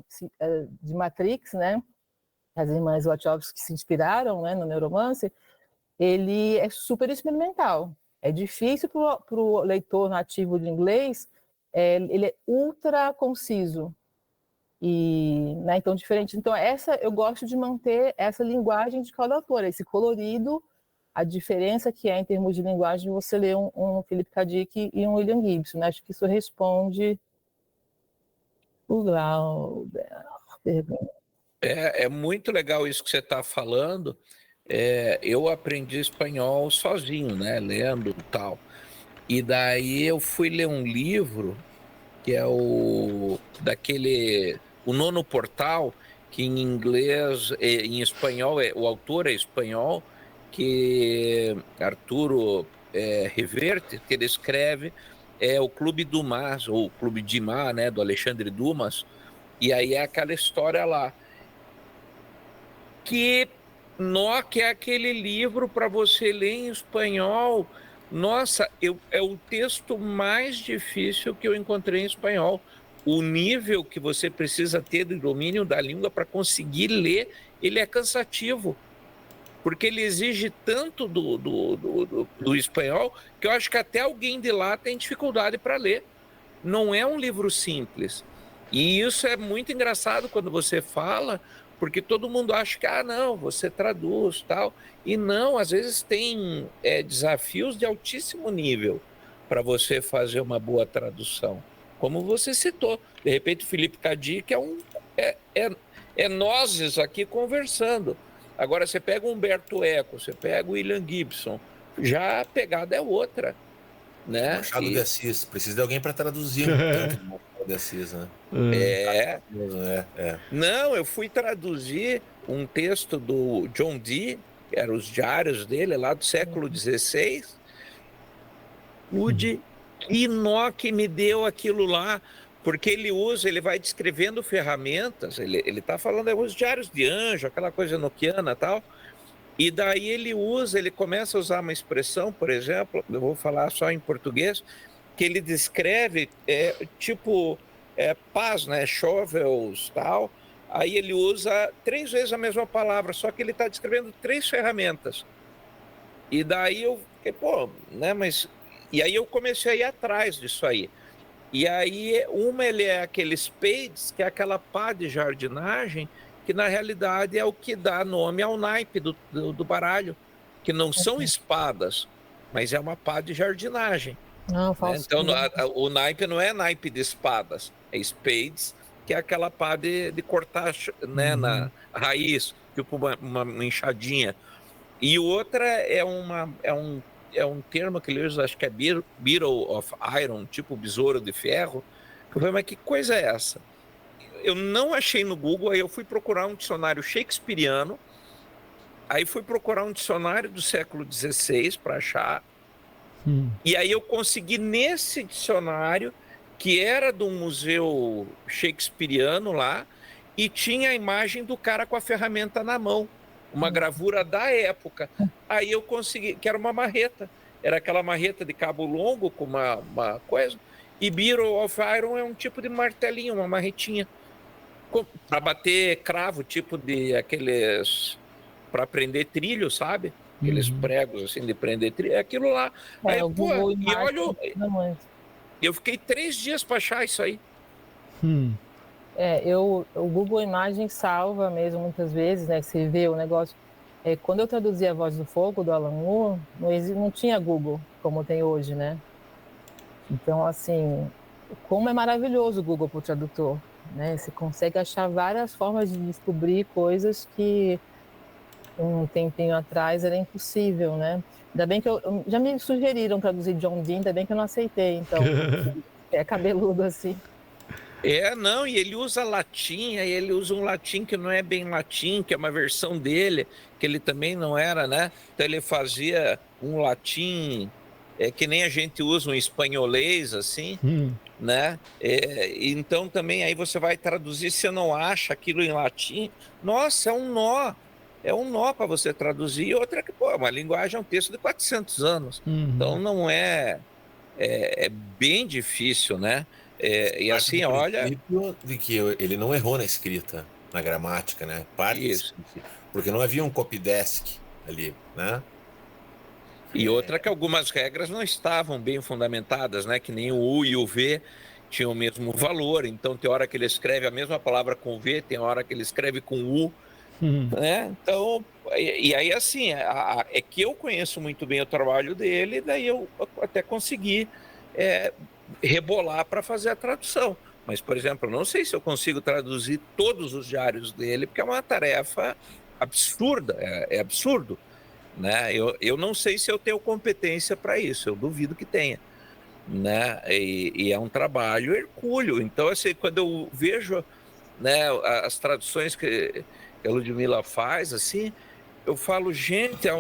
de Matrix, né? As irmãs Wachowski se inspiraram, né, no Neuromancer. Ele é super experimental. É difícil para o leitor nativo de inglês, ele é ultra conciso. E, né, então, diferente. Então, eu gosto de manter essa linguagem de cada autor, esse colorido, a diferença que é em termos de linguagem você ler um Philip K. Dick e um William Gibson. Né? Acho que isso responde o Glauber. É muito legal isso que você está falando. Eu aprendi espanhol sozinho, né? Lendo e tal. E daí eu fui ler um livro que é o Nono Portal, que em inglês, em espanhol, o autor é espanhol, que Arturo Reverte, que ele escreve, é o Clube Dumas, ou o Clube Dumas, né, do Alexandre Dumas, e aí é aquela história lá. Que é aquele livro para você ler em espanhol. Nossa, é o texto mais difícil que eu encontrei em espanhol. O nível que você precisa ter de domínio da língua para conseguir ler, ele é cansativo. Porque ele exige tanto do espanhol que eu acho que até alguém de lá tem dificuldade para ler. Não é um livro simples. E isso é muito engraçado quando você fala, porque todo mundo acha que, não, você traduz, tal. E não, às vezes tem desafios de altíssimo nível para você fazer uma boa tradução. Como você citou, de repente o Felipe Cadiz, que é nós aqui conversando. Agora você pega o Humberto Eco, você pega o William Gibson, já a pegada é outra. Né? Machado de Assis, precisa de alguém para traduzir um tanto de Machado de Assis, né? Não, eu fui traduzir um texto do John Dee, que eram os diários dele, lá do século XVI. Que nó que me deu aquilo lá, porque ele vai descrevendo ferramentas, ele está falando os diários de anjo, aquela coisa enoquiana e tal. E daí ele começa a usar uma expressão, por exemplo, eu vou falar só em português, que ele descreve pás, né, shovels, tal. Aí ele usa 3 vezes a mesma palavra, só que ele está descrevendo 3 ferramentas. E daí eu fiquei, né, mas... E aí eu comecei a ir atrás disso aí. E aí ele é aquele spades, que é aquela pá de jardinagem, que na realidade é o que dá nome ao naipe do baralho, que não são espadas, mas é uma pá de jardinagem. Não, né? Então o naipe não é naipe de espadas, é spades, que é aquela pá de cortar, né, na raiz, tipo uma enxadinha. E outra é um termo que ele usa, acho que é beetle of iron, tipo besouro de ferro. Eu falei, mas que coisa é essa? Eu não achei no Google, aí eu fui procurar um dicionário shakespeariano, aí fui procurar um dicionário do século XVI para achar, e aí eu consegui nesse dicionário, que era de um museu shakespeariano lá, e tinha a imagem do cara com a ferramenta na mão, uma gravura da época. Aí eu consegui, que era uma marreta, era aquela marreta de cabo longo com uma coisa, e beetle of iron é um tipo de martelinho, uma marretinha, para bater cravo, tipo de aqueles para prender trilho, sabe? Aqueles pregos assim de prender trilho, é aquilo lá. Aí, e olha, eu fiquei 3 dias para achar isso aí. O Google Imagens salva mesmo muitas vezes, né? Você vê o negócio. Quando eu traduzi A Voz do Fogo, do Alan Moore, não tinha Google como tem hoje, né? Então, assim, como é maravilhoso o Google para o tradutor. Né? Você consegue achar várias formas de descobrir coisas que um tempinho atrás era impossível, né? Ainda bem que já me sugeriram traduzir John Dee, ainda bem que eu não aceitei, então é cabeludo assim. Não, e ele usa latim, aí ele usa um latim que não é bem latim, que é uma versão dele, que ele também não era, né? Então ele fazia um latim que nem a gente usa um espanholês, assim, né? Então também aí você vai traduzir, você não acha aquilo em latim, nossa, é um nó para você traduzir. E outra que, uma linguagem é um texto de 400 anos, então não é bem difícil, né? E assim, olha... De que ele não errou na escrita, na gramática, né? Isso. Porque não havia um copydesk ali, né? E outra que algumas regras não estavam bem fundamentadas, né? Que nem o U e o V tinham o mesmo valor. Então, tem hora que ele escreve a mesma palavra com V, tem hora que ele escreve com U. Né? Então, e aí assim, é que eu conheço muito bem o trabalho dele, daí eu até consegui rebolar para fazer a tradução. Mas, por exemplo, eu não sei se eu consigo traduzir todos os diários dele, porque é uma tarefa absurda, é absurdo. Né? Eu não sei se eu tenho competência para isso, eu duvido que tenha. né? E é um trabalho hercúleo. Então, assim, quando eu vejo, né, as traduções que a Ludmilla faz, assim, eu falo, gente, é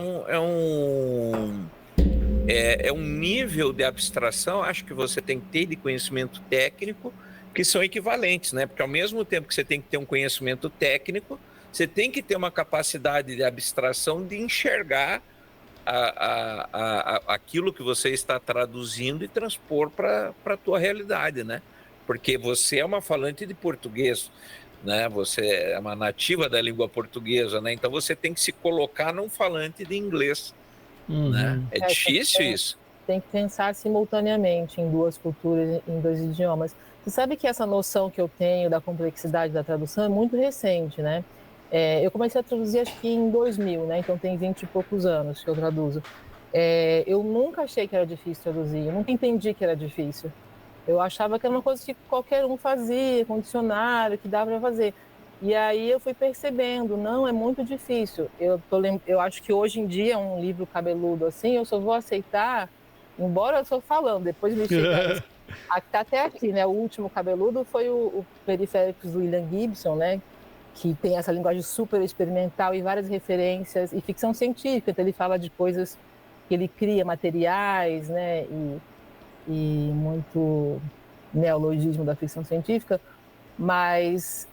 um nível de abstração, acho que você tem que ter, de conhecimento técnico, que são equivalentes, né? Porque ao mesmo tempo que você tem que ter um conhecimento técnico, você tem que ter uma capacidade de abstração de enxergar aquilo que você está traduzindo e transpor para a tua realidade, né? Porque você é uma falante de português, né? Você é uma nativa da língua portuguesa, né? Então você tem que se colocar num falante de inglês, né? É difícil isso. Tem que pensar simultaneamente em duas culturas, em dois idiomas. Você sabe que essa noção que eu tenho da complexidade da tradução é muito recente, né? Eu comecei a traduzir acho que em 2000, né? Então tem 20 e poucos anos que eu traduzo. Eu nunca achei que era difícil traduzir, eu nunca entendi que era difícil. Eu achava que era uma coisa que qualquer um fazia, condicionário, que dava para fazer. E aí eu fui percebendo, não, é muito difícil. Eu acho que hoje em dia um livro cabeludo assim, eu só vou aceitar, embora eu estou falando, depois me chega. Tá até aqui, né? O último cabeludo foi o Periféricos do William Gibson, né? Que tem essa linguagem super experimental e várias referências, e ficção científica, então ele fala de coisas que ele cria, materiais, né? E muito neologismo da ficção científica, mas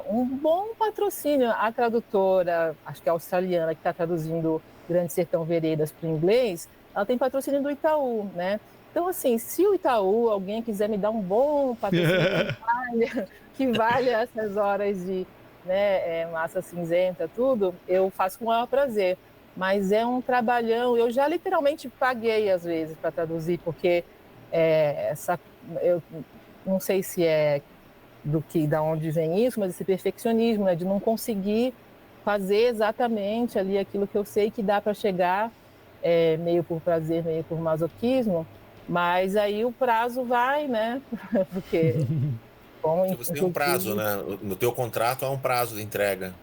um bom patrocínio. A tradutora, acho que é australiana, que está traduzindo Grande Sertão Veredas para o inglês, ela tem patrocínio do Itaú, né? Então, assim, se o Itaú, alguém quiser me dar um bom patrocínio que valha essas horas de, né, massa cinzenta, tudo, eu faço com o maior prazer. Mas é um trabalhão. Eu já literalmente paguei, às vezes, para traduzir, porque eu não sei se é da onde vem isso, mas esse perfeccionismo, né, de não conseguir fazer exatamente ali aquilo que eu sei que dá para chegar, meio por prazer, meio por masoquismo, mas aí o prazo vai, né? Porque você tem um prazo, né? No teu contrato há um prazo de entrega.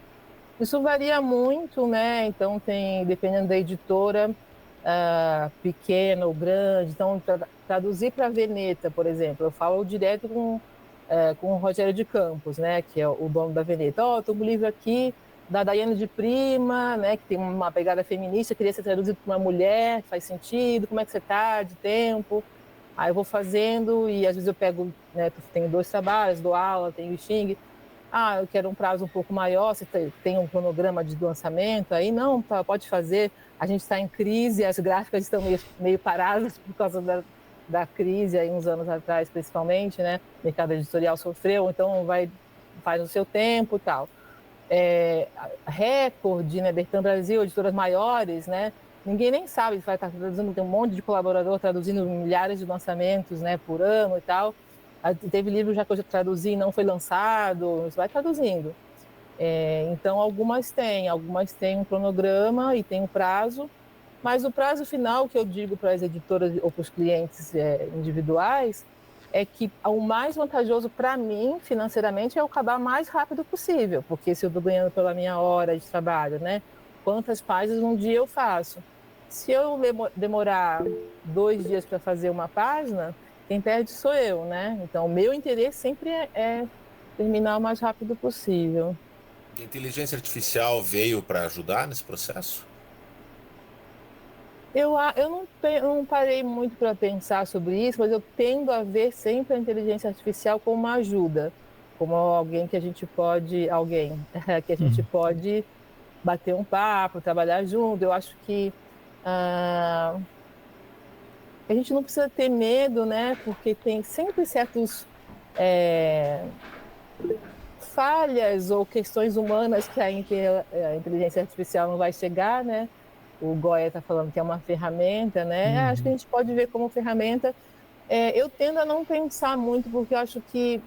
Isso varia muito, né? Então dependendo da editora, pequena ou grande. Então, traduzir para a Veneta, por exemplo, eu falo direto com o Rogério de Campos, né? Que é o dono da Veneta. Estou com um livro aqui da Daiane de Prima, né? Que tem uma pegada feminista, queria ser traduzido por uma mulher, faz sentido? Como é que você está de tempo? Aí eu vou fazendo e às vezes eu pego, né? Tenho 2 trabalhos, dou aula, tenho Xing. Eu quero um prazo um pouco maior, você tem um cronograma de lançamento aí? Não, pode fazer. A gente está em crise, as gráficas estão meio paradas por causa da crise, aí uns anos atrás, principalmente, né? O mercado editorial sofreu, então faz no seu tempo e tal. Record, né? Bertrand Brasil, editoras maiores, né? Ninguém nem sabe, vai estar traduzindo, tem um monte de colaborador traduzindo milhares de lançamentos, né, por ano e tal. Teve livro já que eu já traduzi e não foi lançado, você vai traduzindo. Então, algumas têm um cronograma e tem um prazo, mas o prazo final que eu digo para as editoras ou para os clientes individuais é que o mais vantajoso para mim, financeiramente, é eu acabar o mais rápido possível, porque se eu estou ganhando pela minha hora de trabalho, né? Quantas páginas num dia eu faço? Se eu demorar 2 dias para fazer uma página, quem perde sou eu, né? Então, o meu interesse sempre é terminar o mais rápido possível. A inteligência artificial veio para ajudar nesse processo? Eu não parei muito para pensar sobre isso, mas eu tendo a ver sempre a inteligência artificial como uma ajuda, como alguém que a gente pode bater um papo, trabalhar junto. Eu acho que a gente não precisa ter medo, né? Porque tem sempre certos falhas ou questões humanas que a inteligência artificial não vai chegar, né? O Goya está falando que é uma ferramenta, né? Acho que a gente pode ver como ferramenta. Eu tendo a não pensar muito, porque eu acho que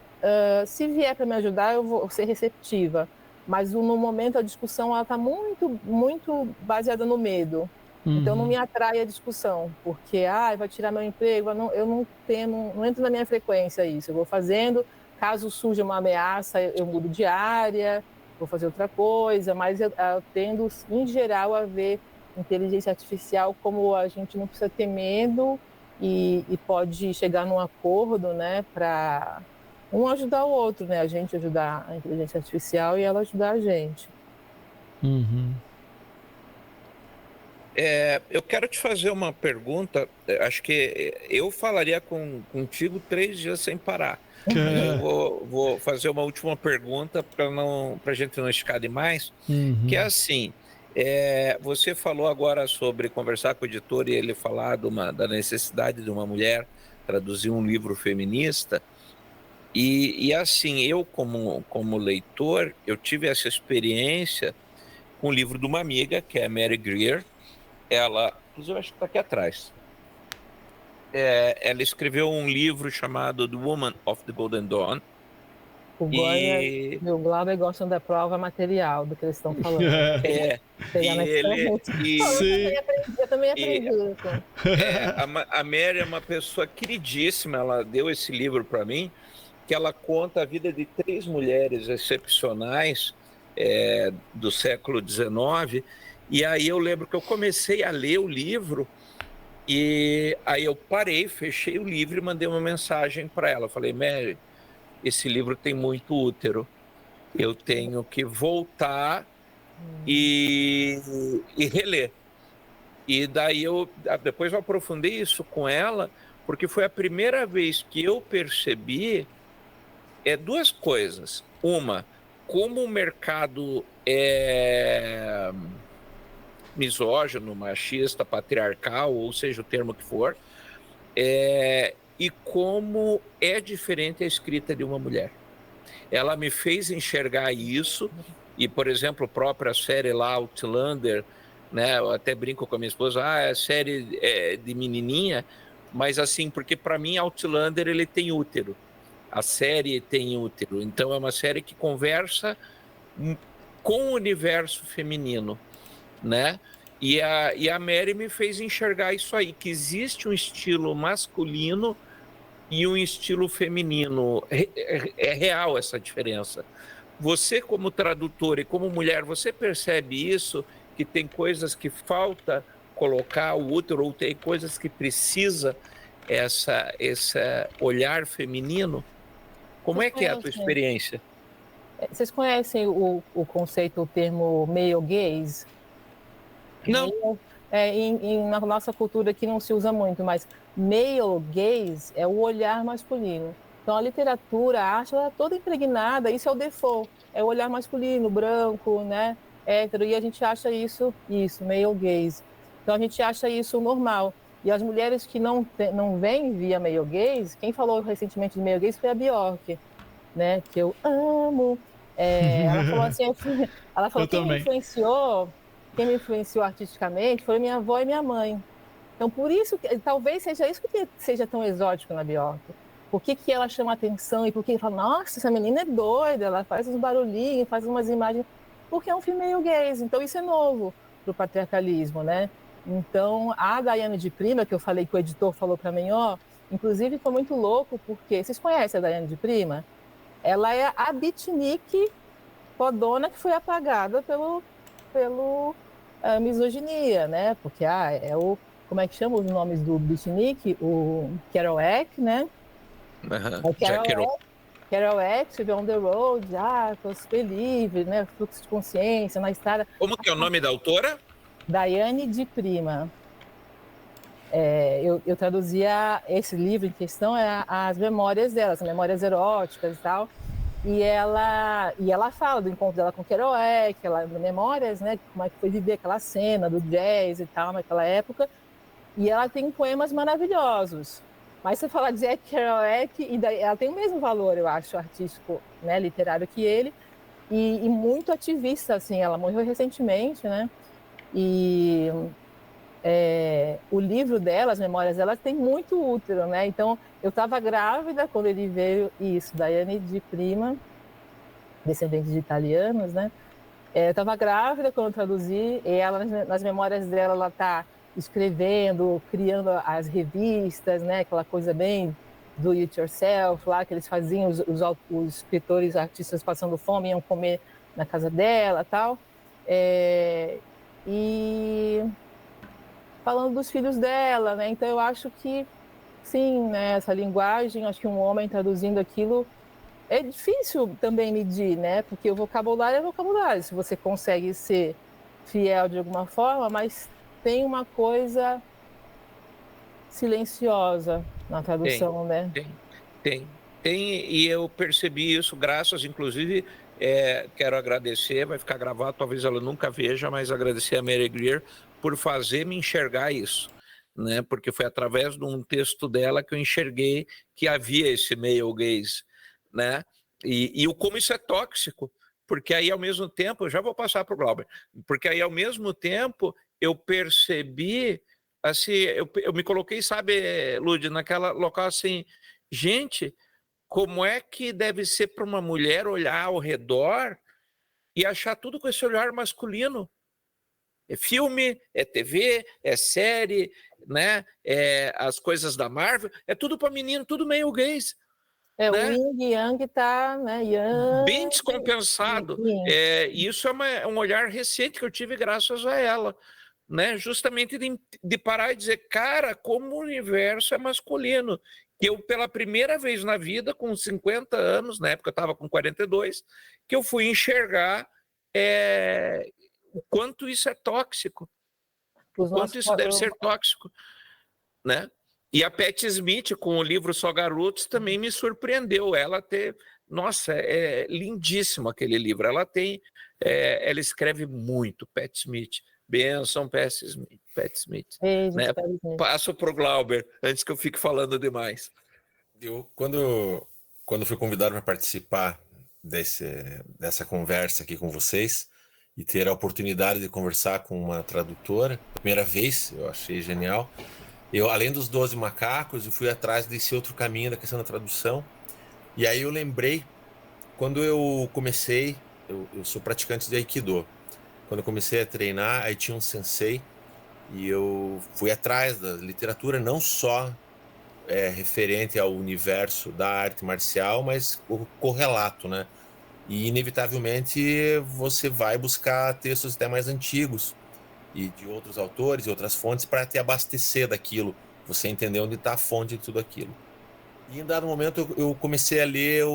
se vier para me ajudar, eu vou ser receptiva. Mas no momento a discussão está muito, muito baseada no medo. Então não me atrai a discussão, porque vai tirar meu emprego. Eu não entro na minha frequência isso. Eu vou fazendo. Caso surja uma ameaça, eu mudo de área, vou fazer outra coisa. Mas eu tendo, em geral, a ver inteligência artificial como a gente não precisa ter medo e pode chegar num acordo, né, para um ajudar o outro, né, a gente ajudar a inteligência artificial e ela ajudar a gente. Uhum. Eu quero te fazer uma pergunta. Acho que eu falaria contigo 3 dias sem parar. Mas eu vou fazer uma última pergunta para a gente não esticar demais, que é assim, você falou agora sobre conversar com o editor e ele falar da necessidade de uma mulher traduzir um livro feminista, e assim, eu como leitor, eu tive essa experiência com o livro de uma amiga, que é a Mary Greer. Ela, inclusive, eu acho que está aqui atrás. Ela escreveu um livro chamado The Woman of the Golden Dawn. O Glauber gostam da prova material do que eles estão falando. Eu também aprendi. A Mary é uma pessoa queridíssima. Ela deu esse livro para mim, que ela conta a vida de 3 mulheres excepcionais do século XIX. E aí eu lembro que eu comecei a ler o livro e aí eu parei, fechei o livro e mandei uma mensagem para ela. Falei, Mary, esse livro tem muito útero. Eu tenho que voltar e reler. E daí depois eu aprofundei isso com ela, porque foi a primeira vez que eu percebi 2 coisas. Uma, como o mercado é misógino, machista, patriarcal, ou seja, o termo que for, e como é diferente a escrita de uma mulher. Ela me fez enxergar isso, e, por exemplo, a própria série lá, Outlander, né, eu até brinco com a minha esposa, é série de menininha, mas assim, porque para mim Outlander ele tem útero, a série tem útero, então é uma série que conversa com o universo feminino, né? E a Mary me fez enxergar isso aí, que existe um estilo masculino e um estilo feminino. É real essa diferença. Você, como tradutora e como mulher, você percebe isso, que tem coisas que falta colocar o útero, ou tem coisas que precisa esse olhar feminino? Como é que é a tua experiência? Vocês conhecem o conceito, o termo male gaze? Não. Na nossa cultura aqui não se usa muito, mas male gaze é o olhar masculino. Então a literatura, a arte, ela é toda impregnada, isso é o default, é o olhar masculino, branco, né, hétero, e a gente acha isso, male gaze. Então a gente acha isso normal. E as mulheres que não veem via male gaze, quem falou recentemente de male gaze foi a Bjork, né, que eu amo. Ela falou assim, ela falou, quem me influenciou artisticamente foi minha avó e minha mãe. Então, por isso, talvez seja isso que seja tão exótico na Bjork. Por que ela chama atenção e por que fala, nossa, essa menina é doida, ela faz uns barulhinhos, faz umas imagens. Porque é um filme meio gays, então isso é novo para o patriarcalismo, né? Então, a Daiane de Prima, que eu falei que o editor falou para mim, inclusive foi muito louco, porque vocês conhecem a Daiane de Prima? Ela é a beatnik fodona que foi apagada pelo misoginia, né? Porque como é que chama os nomes do beatnik? O Kerouac, né? Kerouac, estiver on the road, tô super livre, né? Fluxo de consciência na estrada. Como que é o nome da autora? Daiane de Prima. Eu traduzia esse livro em questão, as memórias dela, as memórias eróticas e tal. E ela fala do encontro dela com Kerouac, memórias, né? Como é que foi viver aquela cena do jazz e tal naquela época. E ela tem poemas maravilhosos. Mas você fala de Jack Kerouac, ela tem o mesmo valor, eu acho, artístico, né, literário que ele, e muito ativista, assim. Ela morreu recentemente, né? E o livro dela, as memórias dela, tem muito útero, né? Então, eu estava grávida quando ele veio, Daiane de Prima, descendente de italianos, né? Eu estava grávida quando eu traduzi, e ela, nas memórias dela, ela está escrevendo, criando as revistas, né? Aquela coisa bem do it yourself, lá que eles faziam, os escritores, artistas passando fome, iam comer na casa dela, tal. E falando dos filhos dela, né? Então eu acho que Sim, né? Essa linguagem, acho que um homem traduzindo aquilo é difícil também medir, né? Porque o vocabulário é vocabulário. Se você consegue ser fiel de alguma forma, mas tem uma coisa silenciosa na tradução, né? Tem, e eu percebi isso graças, inclusive, quero agradecer, vai ficar gravado, talvez ela nunca veja, mas agradecer a Mary Greer por fazer me enxergar isso, né? Porque foi através de um texto dela que eu enxerguei que havia esse male gaze, né? E o como isso é tóxico, porque aí ao mesmo tempo, eu já vou passar para o Glauber, porque aí ao mesmo tempo eu percebi, assim, eu me coloquei, sabe, Lud, naquela local assim, gente, como é que deve ser para uma mulher olhar ao redor e achar tudo com esse olhar masculino? É filme, é TV, é série, né? É as coisas da Marvel, é tudo para menino, tudo meio gays. Né? O Yin e Yang tá, né? Yang, bem descompensado. Isso é um olhar recente que eu tive graças a ela, né? Justamente de parar e dizer, cara, como o universo é masculino. Que eu, pela primeira vez na vida, com 50 anos, na época eu estava com 42, que eu fui enxergar o quanto isso é tóxico, o quanto isso deve ser tóxico, né? E a Patti Smith, com o livro Só Garotos, também me surpreendeu. Ela nossa, é lindíssimo aquele livro. Ela escreve muito, Patti Smith. Benção, Patti Smith. Né? Passo para o Glauber, antes que eu fique falando demais. Quando fui convidado para participar dessa conversa aqui com vocês e ter a oportunidade de conversar com uma tradutora, primeira vez, eu achei genial. Eu, além dos 12 macacos, eu fui atrás desse outro caminho da questão da tradução. E aí eu lembrei, quando eu comecei, eu sou praticante de Aikido. Quando eu comecei a treinar, aí tinha um sensei e eu fui atrás da literatura, não só referente ao universo da arte marcial, mas o correlato, né? E inevitavelmente você vai buscar textos até mais antigos e de outros autores e outras fontes para te abastecer daquilo, você entender onde está a fonte de tudo aquilo. E em dado momento eu comecei a ler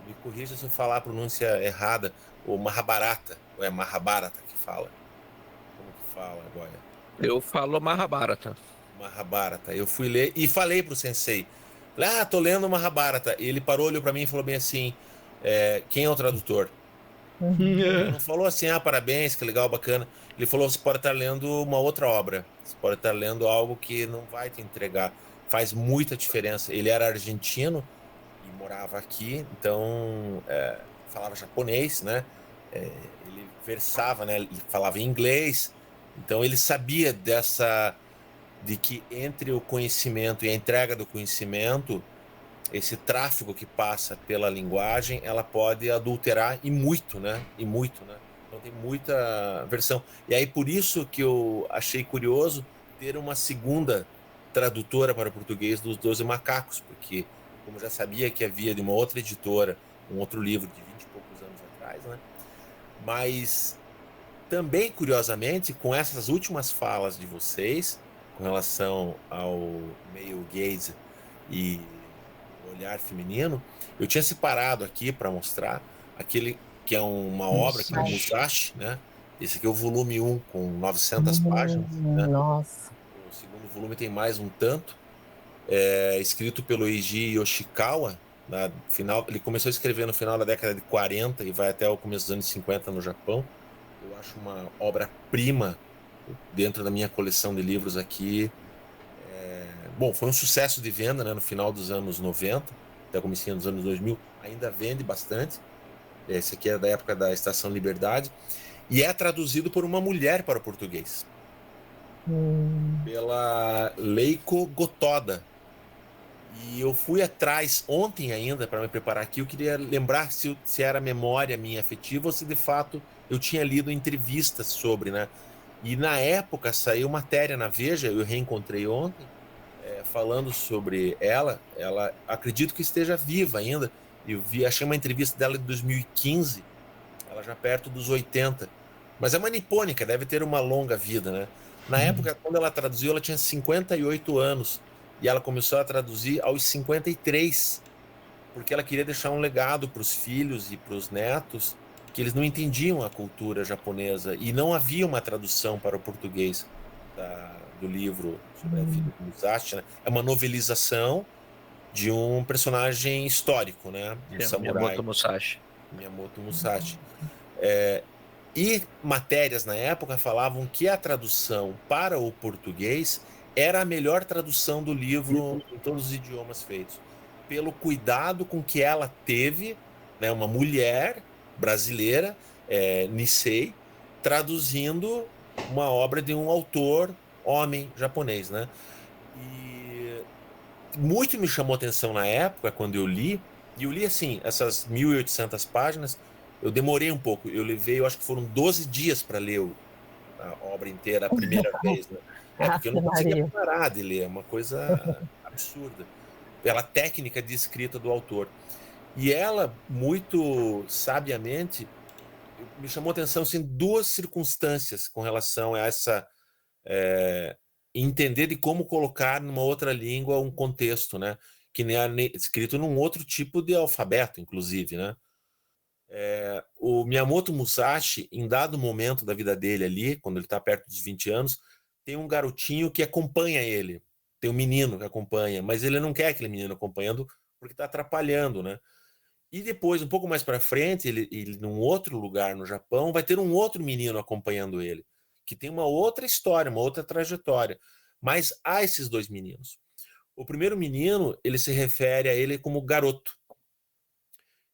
me corrija se eu falar a pronúncia errada, o Mahabharata, ou é Mahabharata que fala? Como que fala agora? Eu falo Mahabharata. Mahabharata. Eu fui ler e falei pro sensei, tô lendo Mahabharata. E ele parou, olhou para mim e falou bem assim, quem é o tradutor? Ele não falou assim, parabéns, que legal, bacana. Ele falou, você pode estar lendo uma outra obra, você pode estar lendo algo que não vai te entregar, faz muita diferença. Ele era argentino e morava aqui, então falava japonês, né? Ele versava, né? Ele falava inglês, então ele sabia de que entre o conhecimento e a entrega do conhecimento, esse tráfego que passa pela linguagem, ela pode adulterar e muito, né? Então tem muita versão. E aí por isso que eu achei curioso ter uma segunda tradutora para o português dos 12 Macacos, porque como eu já sabia que havia de uma outra editora um outro livro de 20 e poucos anos atrás, né? Mas também, curiosamente, com essas últimas falas de vocês, com relação ao male gaze e olhar feminino, eu tinha separado aqui para mostrar aquele que é uma obra que é o Musashi, né? Esse aqui é o volume 1 com 900 páginas, né? Nossa. O segundo volume tem mais um tanto, escrito pelo Eiji Yoshikawa. Ele começou a escrever no final da década de 40 e vai até o começo dos anos 50 no Japão. Eu acho uma obra-prima dentro da minha coleção de livros aqui. Bom, foi um sucesso de venda, né, no final dos anos 90, até o comecinho dos anos 2000, ainda vende bastante. Esse aqui é da época da Estação Liberdade. E é traduzido por uma mulher para o português. Pela Leiko Gotoda. E eu fui atrás ontem ainda para me preparar aqui. Eu queria lembrar se era memória minha afetiva ou se de fato eu tinha lido entrevistas sobre, né? E na época saiu matéria na Veja, eu reencontrei ontem, falando sobre ela. Ela acredito que esteja viva ainda. Eu achei uma entrevista dela de 2015, ela já perto dos 80. Mas é uma nipônica, deve ter uma longa vida, né? Na época, quando ela traduziu, ela tinha 58 anos. e ela começou a traduzir aos 53, porque ela queria deixar um legado para os filhos e para os netos, que eles não entendiam a cultura japonesa e não havia uma tradução para o português do livro sobre a vida do Musashi, né? É uma novelização de um personagem histórico, né? Um samurai. Miyamoto Musashi. E matérias na época falavam que a tradução para o português era a melhor tradução do livro em todos os idiomas feitos, pelo cuidado com que ela teve, né, uma mulher brasileira, Nisei, traduzindo uma obra de um autor homem japonês, né? E muito me chamou a atenção na época quando eu li, e eu li assim, essas 1.800 páginas, eu demorei um pouco, eu acho que foram 12 dias para ler a obra inteira a primeira vez, né? Porque eu não conseguia parar de ler, é uma coisa absurda, pela técnica de escrita do autor. E ela, muito sabiamente, me chamou a atenção assim, duas circunstâncias com relação a essa entender de como colocar numa outra língua um contexto, né? Que nem escrito num outro tipo de alfabeto, inclusive, né? O Miyamoto Musashi, em dado momento da vida dele ali, quando ele está perto dos 20 anos, tem um garotinho que acompanha ele, tem um menino que acompanha, mas ele não quer aquele menino acompanhando porque está atrapalhando, né? E depois, um pouco mais para frente, ele num outro lugar no Japão, vai ter um outro menino acompanhando ele, que tem uma outra história, uma outra trajetória. Mas há esses dois meninos. O primeiro menino, ele se refere a ele como garoto.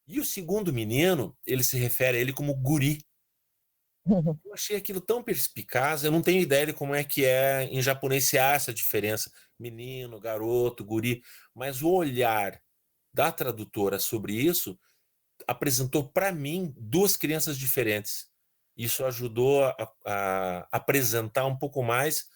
E o segundo menino, ele se refere a ele como guri. Eu achei aquilo tão perspicaz, eu não tenho ideia de como é que em japonês se há essa diferença. Menino, garoto, guri. Mas o olhar da tradutora sobre isso apresentou para mim duas crianças diferentes. Isso ajudou a apresentar um pouco mais,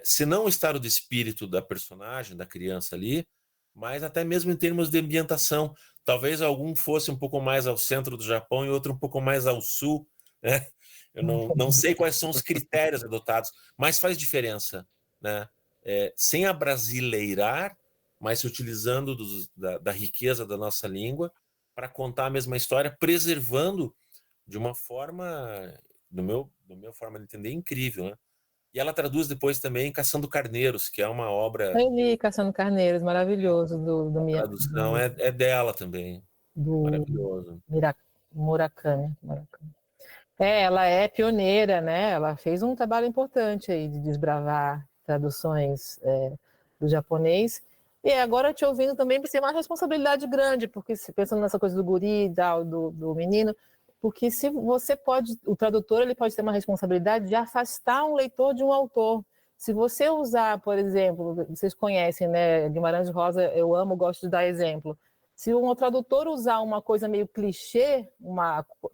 se não o estado de espírito da personagem, da criança ali, mas até mesmo em termos de ambientação. Talvez algum fosse um pouco mais ao centro do Japão e outro um pouco mais ao sul, né? Eu não sei quais são os critérios adotados, mas faz diferença, né? Sem abrasileirar, mas utilizando da riqueza da nossa língua para contar a mesma história, preservando de uma forma, do meu forma de entender, incrível, né? E ela traduz depois também Caçando Carneiros, que é uma obra... Eu li Caçando Carneiros, maravilhoso, do A tradução é dela também, maravilhoso. Murakami. Ela é pioneira, né? Ela fez um trabalho importante aí de desbravar traduções do japonês. E agora te ouvindo também vai ser uma responsabilidade grande, porque pensando nessa coisa do guri, do menino, porque se você o tradutor ele pode ter uma responsabilidade de afastar um leitor de um autor. Se você usar, por exemplo, vocês conhecem, né, Guimarães Rosa, eu amo, gosto de dar exemplo. Se um tradutor usar uma coisa meio clichê,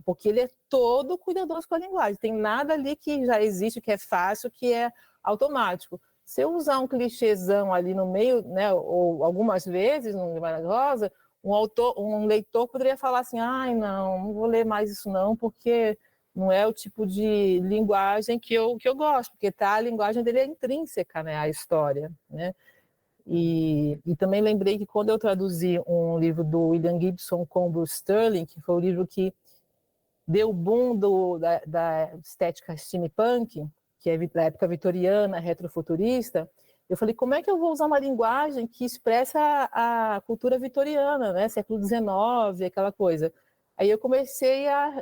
porque ele é todo cuidadoso com a linguagem, tem nada ali que já existe, que é fácil, que é automático. Se eu usar um clichêzão ali no meio, né, ou algumas vezes no Guimarães Rosa, um leitor poderia falar assim, não vou ler mais isso não, porque não é o tipo de linguagem que eu gosto, porque a linguagem dele é intrínseca, né, à história, né? E também lembrei que quando eu traduzi um livro do William Gibson com Bruce Sterling, que foi o livro que deu o boom da estética steampunk, que é da época vitoriana, retrofuturista, eu falei, como é que eu vou usar uma linguagem que expressa a cultura vitoriana, né? Século XIX, aquela coisa. Aí eu comecei a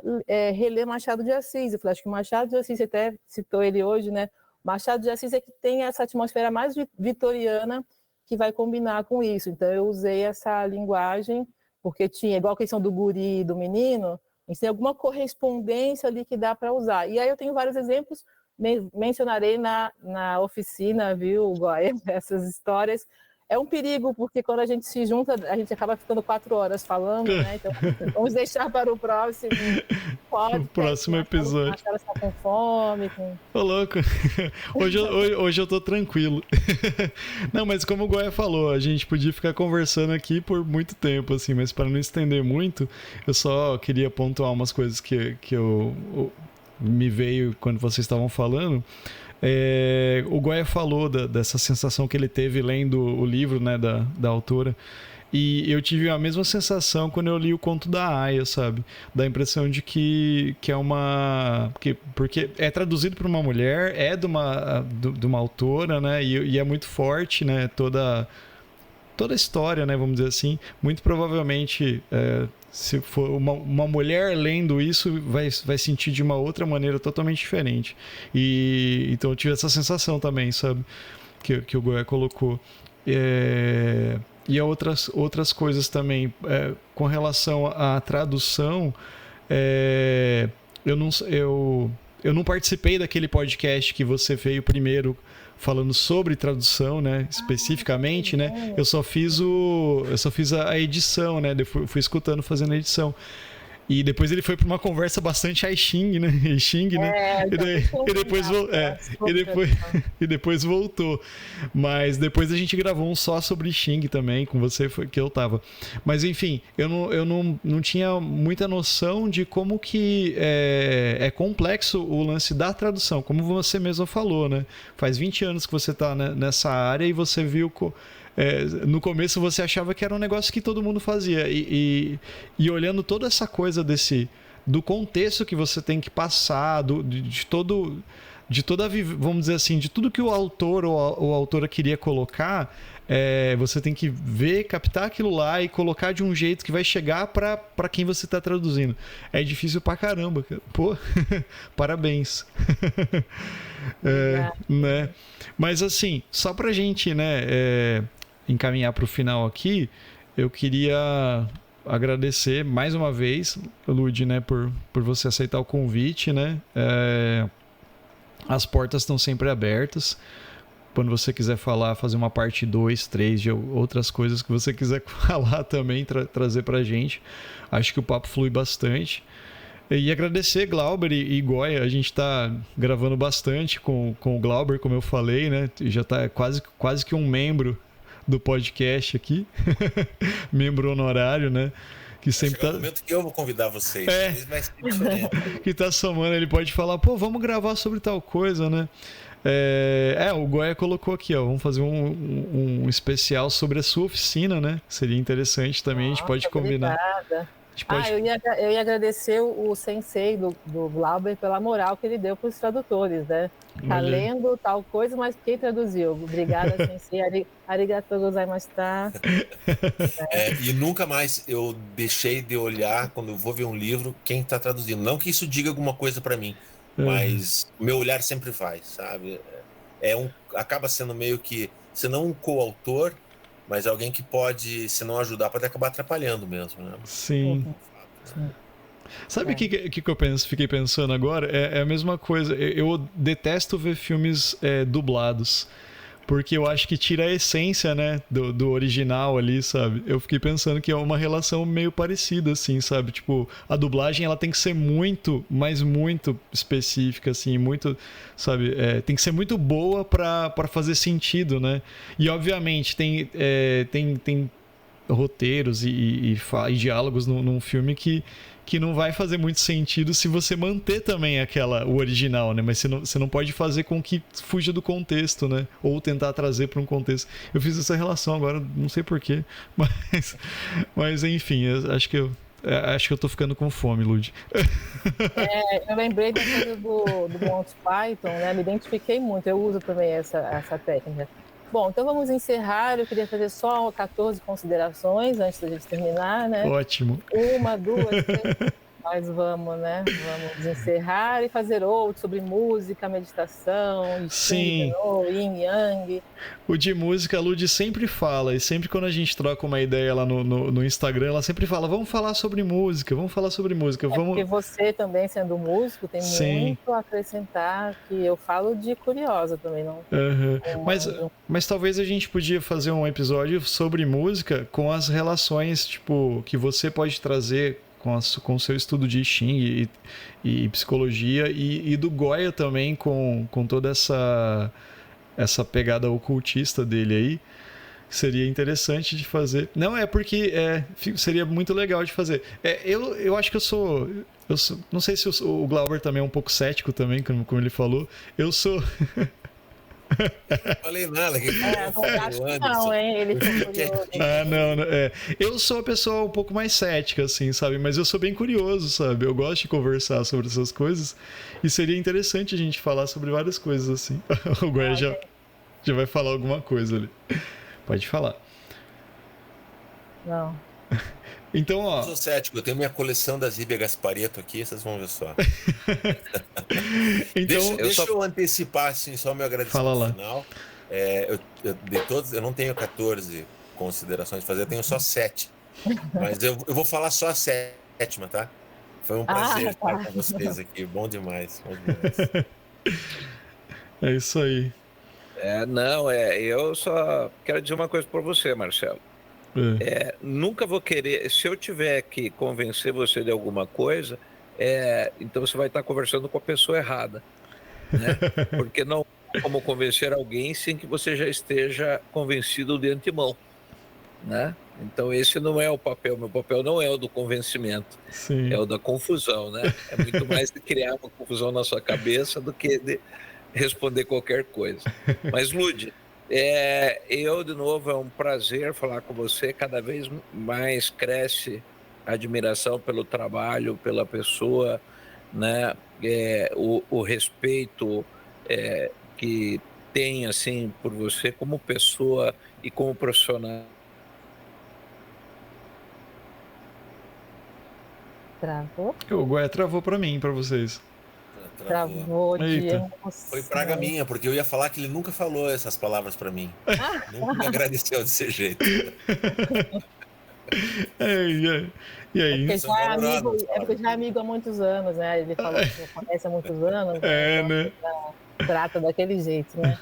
reler Machado de Assis. Eu falei, acho que o Machado de Assis, você até citou ele hoje, né? Machado de Assis é que tem essa atmosfera mais vitoriana que vai combinar com isso. Então eu usei essa linguagem, porque tinha, igual a questão do guri e do menino, a gente tem alguma correspondência ali que dá para usar. E aí eu tenho vários exemplos, mencionarei na oficina, viu, Goya, essas histórias. É um perigo, porque quando a gente se junta, a gente acaba ficando 4 horas falando, né? Então, vamos deixar para o próximo o próximo episódio. A cara está com fome. Ô, louco. Hoje eu tô tranquilo. Não, mas como o Goya falou, a gente podia ficar conversando aqui por muito tempo, assim, mas para não estender muito, eu só queria pontuar umas coisas que eu me veio quando vocês estavam falando. O Goya falou dessa sensação que ele teve lendo o livro, né, da autora. E eu tive a mesma sensação quando eu li o conto da Aya, sabe? Da impressão de que é uma... Porque é traduzido por uma mulher, é de uma autora, né? E é muito forte, né? Toda a história, né? Vamos dizer assim. Muito provavelmente, se for uma mulher lendo isso, vai sentir de uma outra maneira totalmente diferente. Então eu tive essa sensação também, sabe? Que o Goya colocou. E outras coisas também. Com relação à tradução, eu não participei daquele podcast que você veio primeiro falando sobre tradução, né, especificamente, né? Eu só fiz a edição, né? Fui escutando, fazendo a edição. E depois ele foi para uma conversa bastante Xing, né? E depois voltou. Mas depois a gente gravou um só sobre Xing também, com você, que eu tava. Mas enfim, eu não tinha muita noção de como que é complexo o lance da tradução, como você mesmo falou, né? Faz 20 anos que você tá nessa área e você viu... no começo você achava que era um negócio que todo mundo fazia e olhando toda essa coisa do contexto que você tem que passar, de toda, vamos dizer assim, de tudo que o autor ou a autora queria colocar, você tem que ver, captar aquilo lá e colocar de um jeito que vai chegar para quem você está traduzindo. É difícil pra caramba, cara. Pô, parabéns. Né? Mas assim, só pra gente, né, encaminhar para o final aqui, eu queria agradecer mais uma vez, Lud, né, por você aceitar o convite, né? As portas estão sempre abertas. Quando você quiser fazer uma parte 2, 3 de outras coisas que você quiser falar também, trazer pra gente. Acho que o papo flui bastante. E agradecer Glauber e Goya. A gente está gravando bastante com o Glauber, como eu falei, né? Já está quase que um membro do podcast aqui. Membro honorário, né? Que sempre tá... no momento que eu vou convidar vocês. Vai ser diferente. Que tá somando, ele pode falar, pô, vamos gravar sobre tal coisa, né? O Goya colocou aqui, ó, vamos fazer um especial sobre a sua oficina, né? Seria interessante também, a gente pode combinar. Obrigada. Eu ia agradecer o sensei do Glauber pela moral que ele deu para os tradutores, né? Tá lendo tal coisa, mas quem traduziu? Obrigada, sensei. Arigatou gozaimashita. E nunca mais eu deixei de olhar, quando eu vou ver um livro, quem está traduzindo. Não que isso diga alguma coisa para mim, mas meu olhar sempre vai, sabe? Acaba sendo meio que, se não um coautor, mas alguém que pode, se não ajudar, pode acabar atrapalhando mesmo, né? Sim. Sabe o que eu fiquei pensando agora? É a mesma coisa. Eu detesto ver filmes dublados. Porque eu acho que tira a essência, né, do original ali, sabe? Eu fiquei pensando que é uma relação meio parecida, assim, sabe? Tipo, a dublagem, ela tem que ser muito, mas muito específica, assim, muito, sabe? Tem que ser muito boa pra fazer sentido, né? E, obviamente, tem roteiros e diálogos num filme que não vai fazer muito sentido se você manter também o original, né? Mas você não pode fazer com que fuja do contexto, né? Ou tentar trazer para um contexto. Eu fiz essa relação agora, não sei porquê, mas enfim, acho que eu tô ficando com fome, Lud. Eu lembrei da coisa do Monty Python, né? Me identifiquei muito, eu uso também essa técnica. Bom, então vamos encerrar. Eu queria fazer só 14 considerações antes da gente terminar, né? Ótimo. 1, 2, 3. Nós vamos, né? Vamos encerrar e fazer outro sobre música, meditação, Sim. Yin Yang. O de música, a Lud sempre fala, e sempre quando a gente troca uma ideia lá no Instagram, ela sempre fala, vamos falar sobre música. Porque você também, sendo músico, tem muito a acrescentar, que eu falo de curiosa também, não? Mas talvez a gente podia fazer um episódio sobre música com as relações, tipo, que você pode trazer com o seu estudo de Xing e psicologia, e do Goya também, com toda essa pegada ocultista dele aí. seria interessante de fazer. Não, é porque seria muito legal de fazer. Eu acho que eu sou... Não sei se o Glauber também é um pouco cético também, como ele falou. Eu sou... Não falei nada. Não acho que não, hein? Ele ficou curioso. Não. Eu sou uma pessoa um pouco mais cética, assim, sabe? Mas eu sou bem curioso, sabe? Eu gosto de conversar sobre essas coisas. E seria interessante a gente falar sobre várias coisas, assim. O Gué já vai falar alguma coisa ali. Pode falar. Não. Então, ó... Eu sou cético, eu tenho minha coleção das Ribia Gasparetto aqui, vocês vão ver só. Então, deixa eu antecipar assim, só o meu agradecimento final. Eu não tenho 14 considerações a fazer, eu tenho só 7. Mas eu vou falar só a 7ª, tá? Foi um prazer estar com vocês aqui, bom demais. É isso aí. Eu só quero dizer uma coisa para você, Marcelo. Nunca vou querer, se eu tiver que convencer você de alguma coisa, então você vai estar conversando com a pessoa errada, né? Porque não há como convencer alguém sem que você já esteja convencido de antemão, né? Então esse não é o papel, meu papel não é o do convencimento, é o da confusão, né? É muito mais de criar uma confusão na sua cabeça do que de responder qualquer coisa. Mas, Lud, de novo, é um prazer falar com você. Cada vez mais cresce a admiração pelo trabalho, pela pessoa, né? O respeito que tem, assim, por você como pessoa e como profissional. Travou? O Gué travou pra mim, pra vocês. Travou de emoção. Foi praga minha, porque eu ia falar que ele nunca falou essas palavras pra mim. Nunca me agradeceu desse jeito. E aí? Porque já é amigo há muitos anos, né? Ele falou que conhece há muitos anos. Né? Trata daquele jeito, né?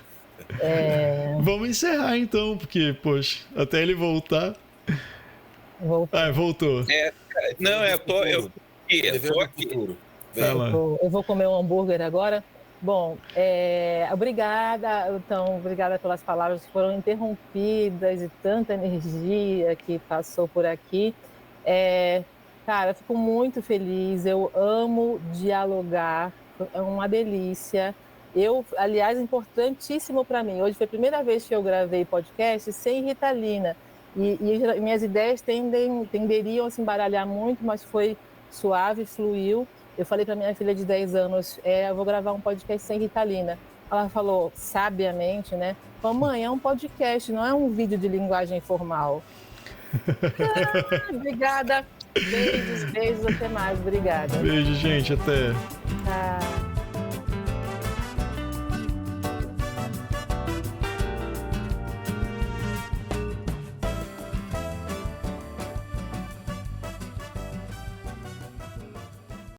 Vamos encerrar então, porque, poxa, até ele voltar. Voltou. Eu tô aqui. Eu vou comer um hambúrguer agora. Bom, obrigada pelas palavras que foram interrompidas e tanta energia que passou por aqui. Cara, eu fico muito feliz, eu amo dialogar, é uma delícia. Aliás, importantíssimo para mim, hoje foi a primeira vez que eu gravei podcast sem Ritalina. E minhas ideias tenderiam a se embaralhar muito, mas foi suave, fluiu. Eu falei para minha filha de 10 anos, eu vou gravar um podcast sem Ritalina. Ela falou, sabiamente, né? Mãe, é um podcast, não é um vídeo de linguagem formal. Obrigada. Beijos, até mais. Obrigada. Beijo, gente, até. Tchau.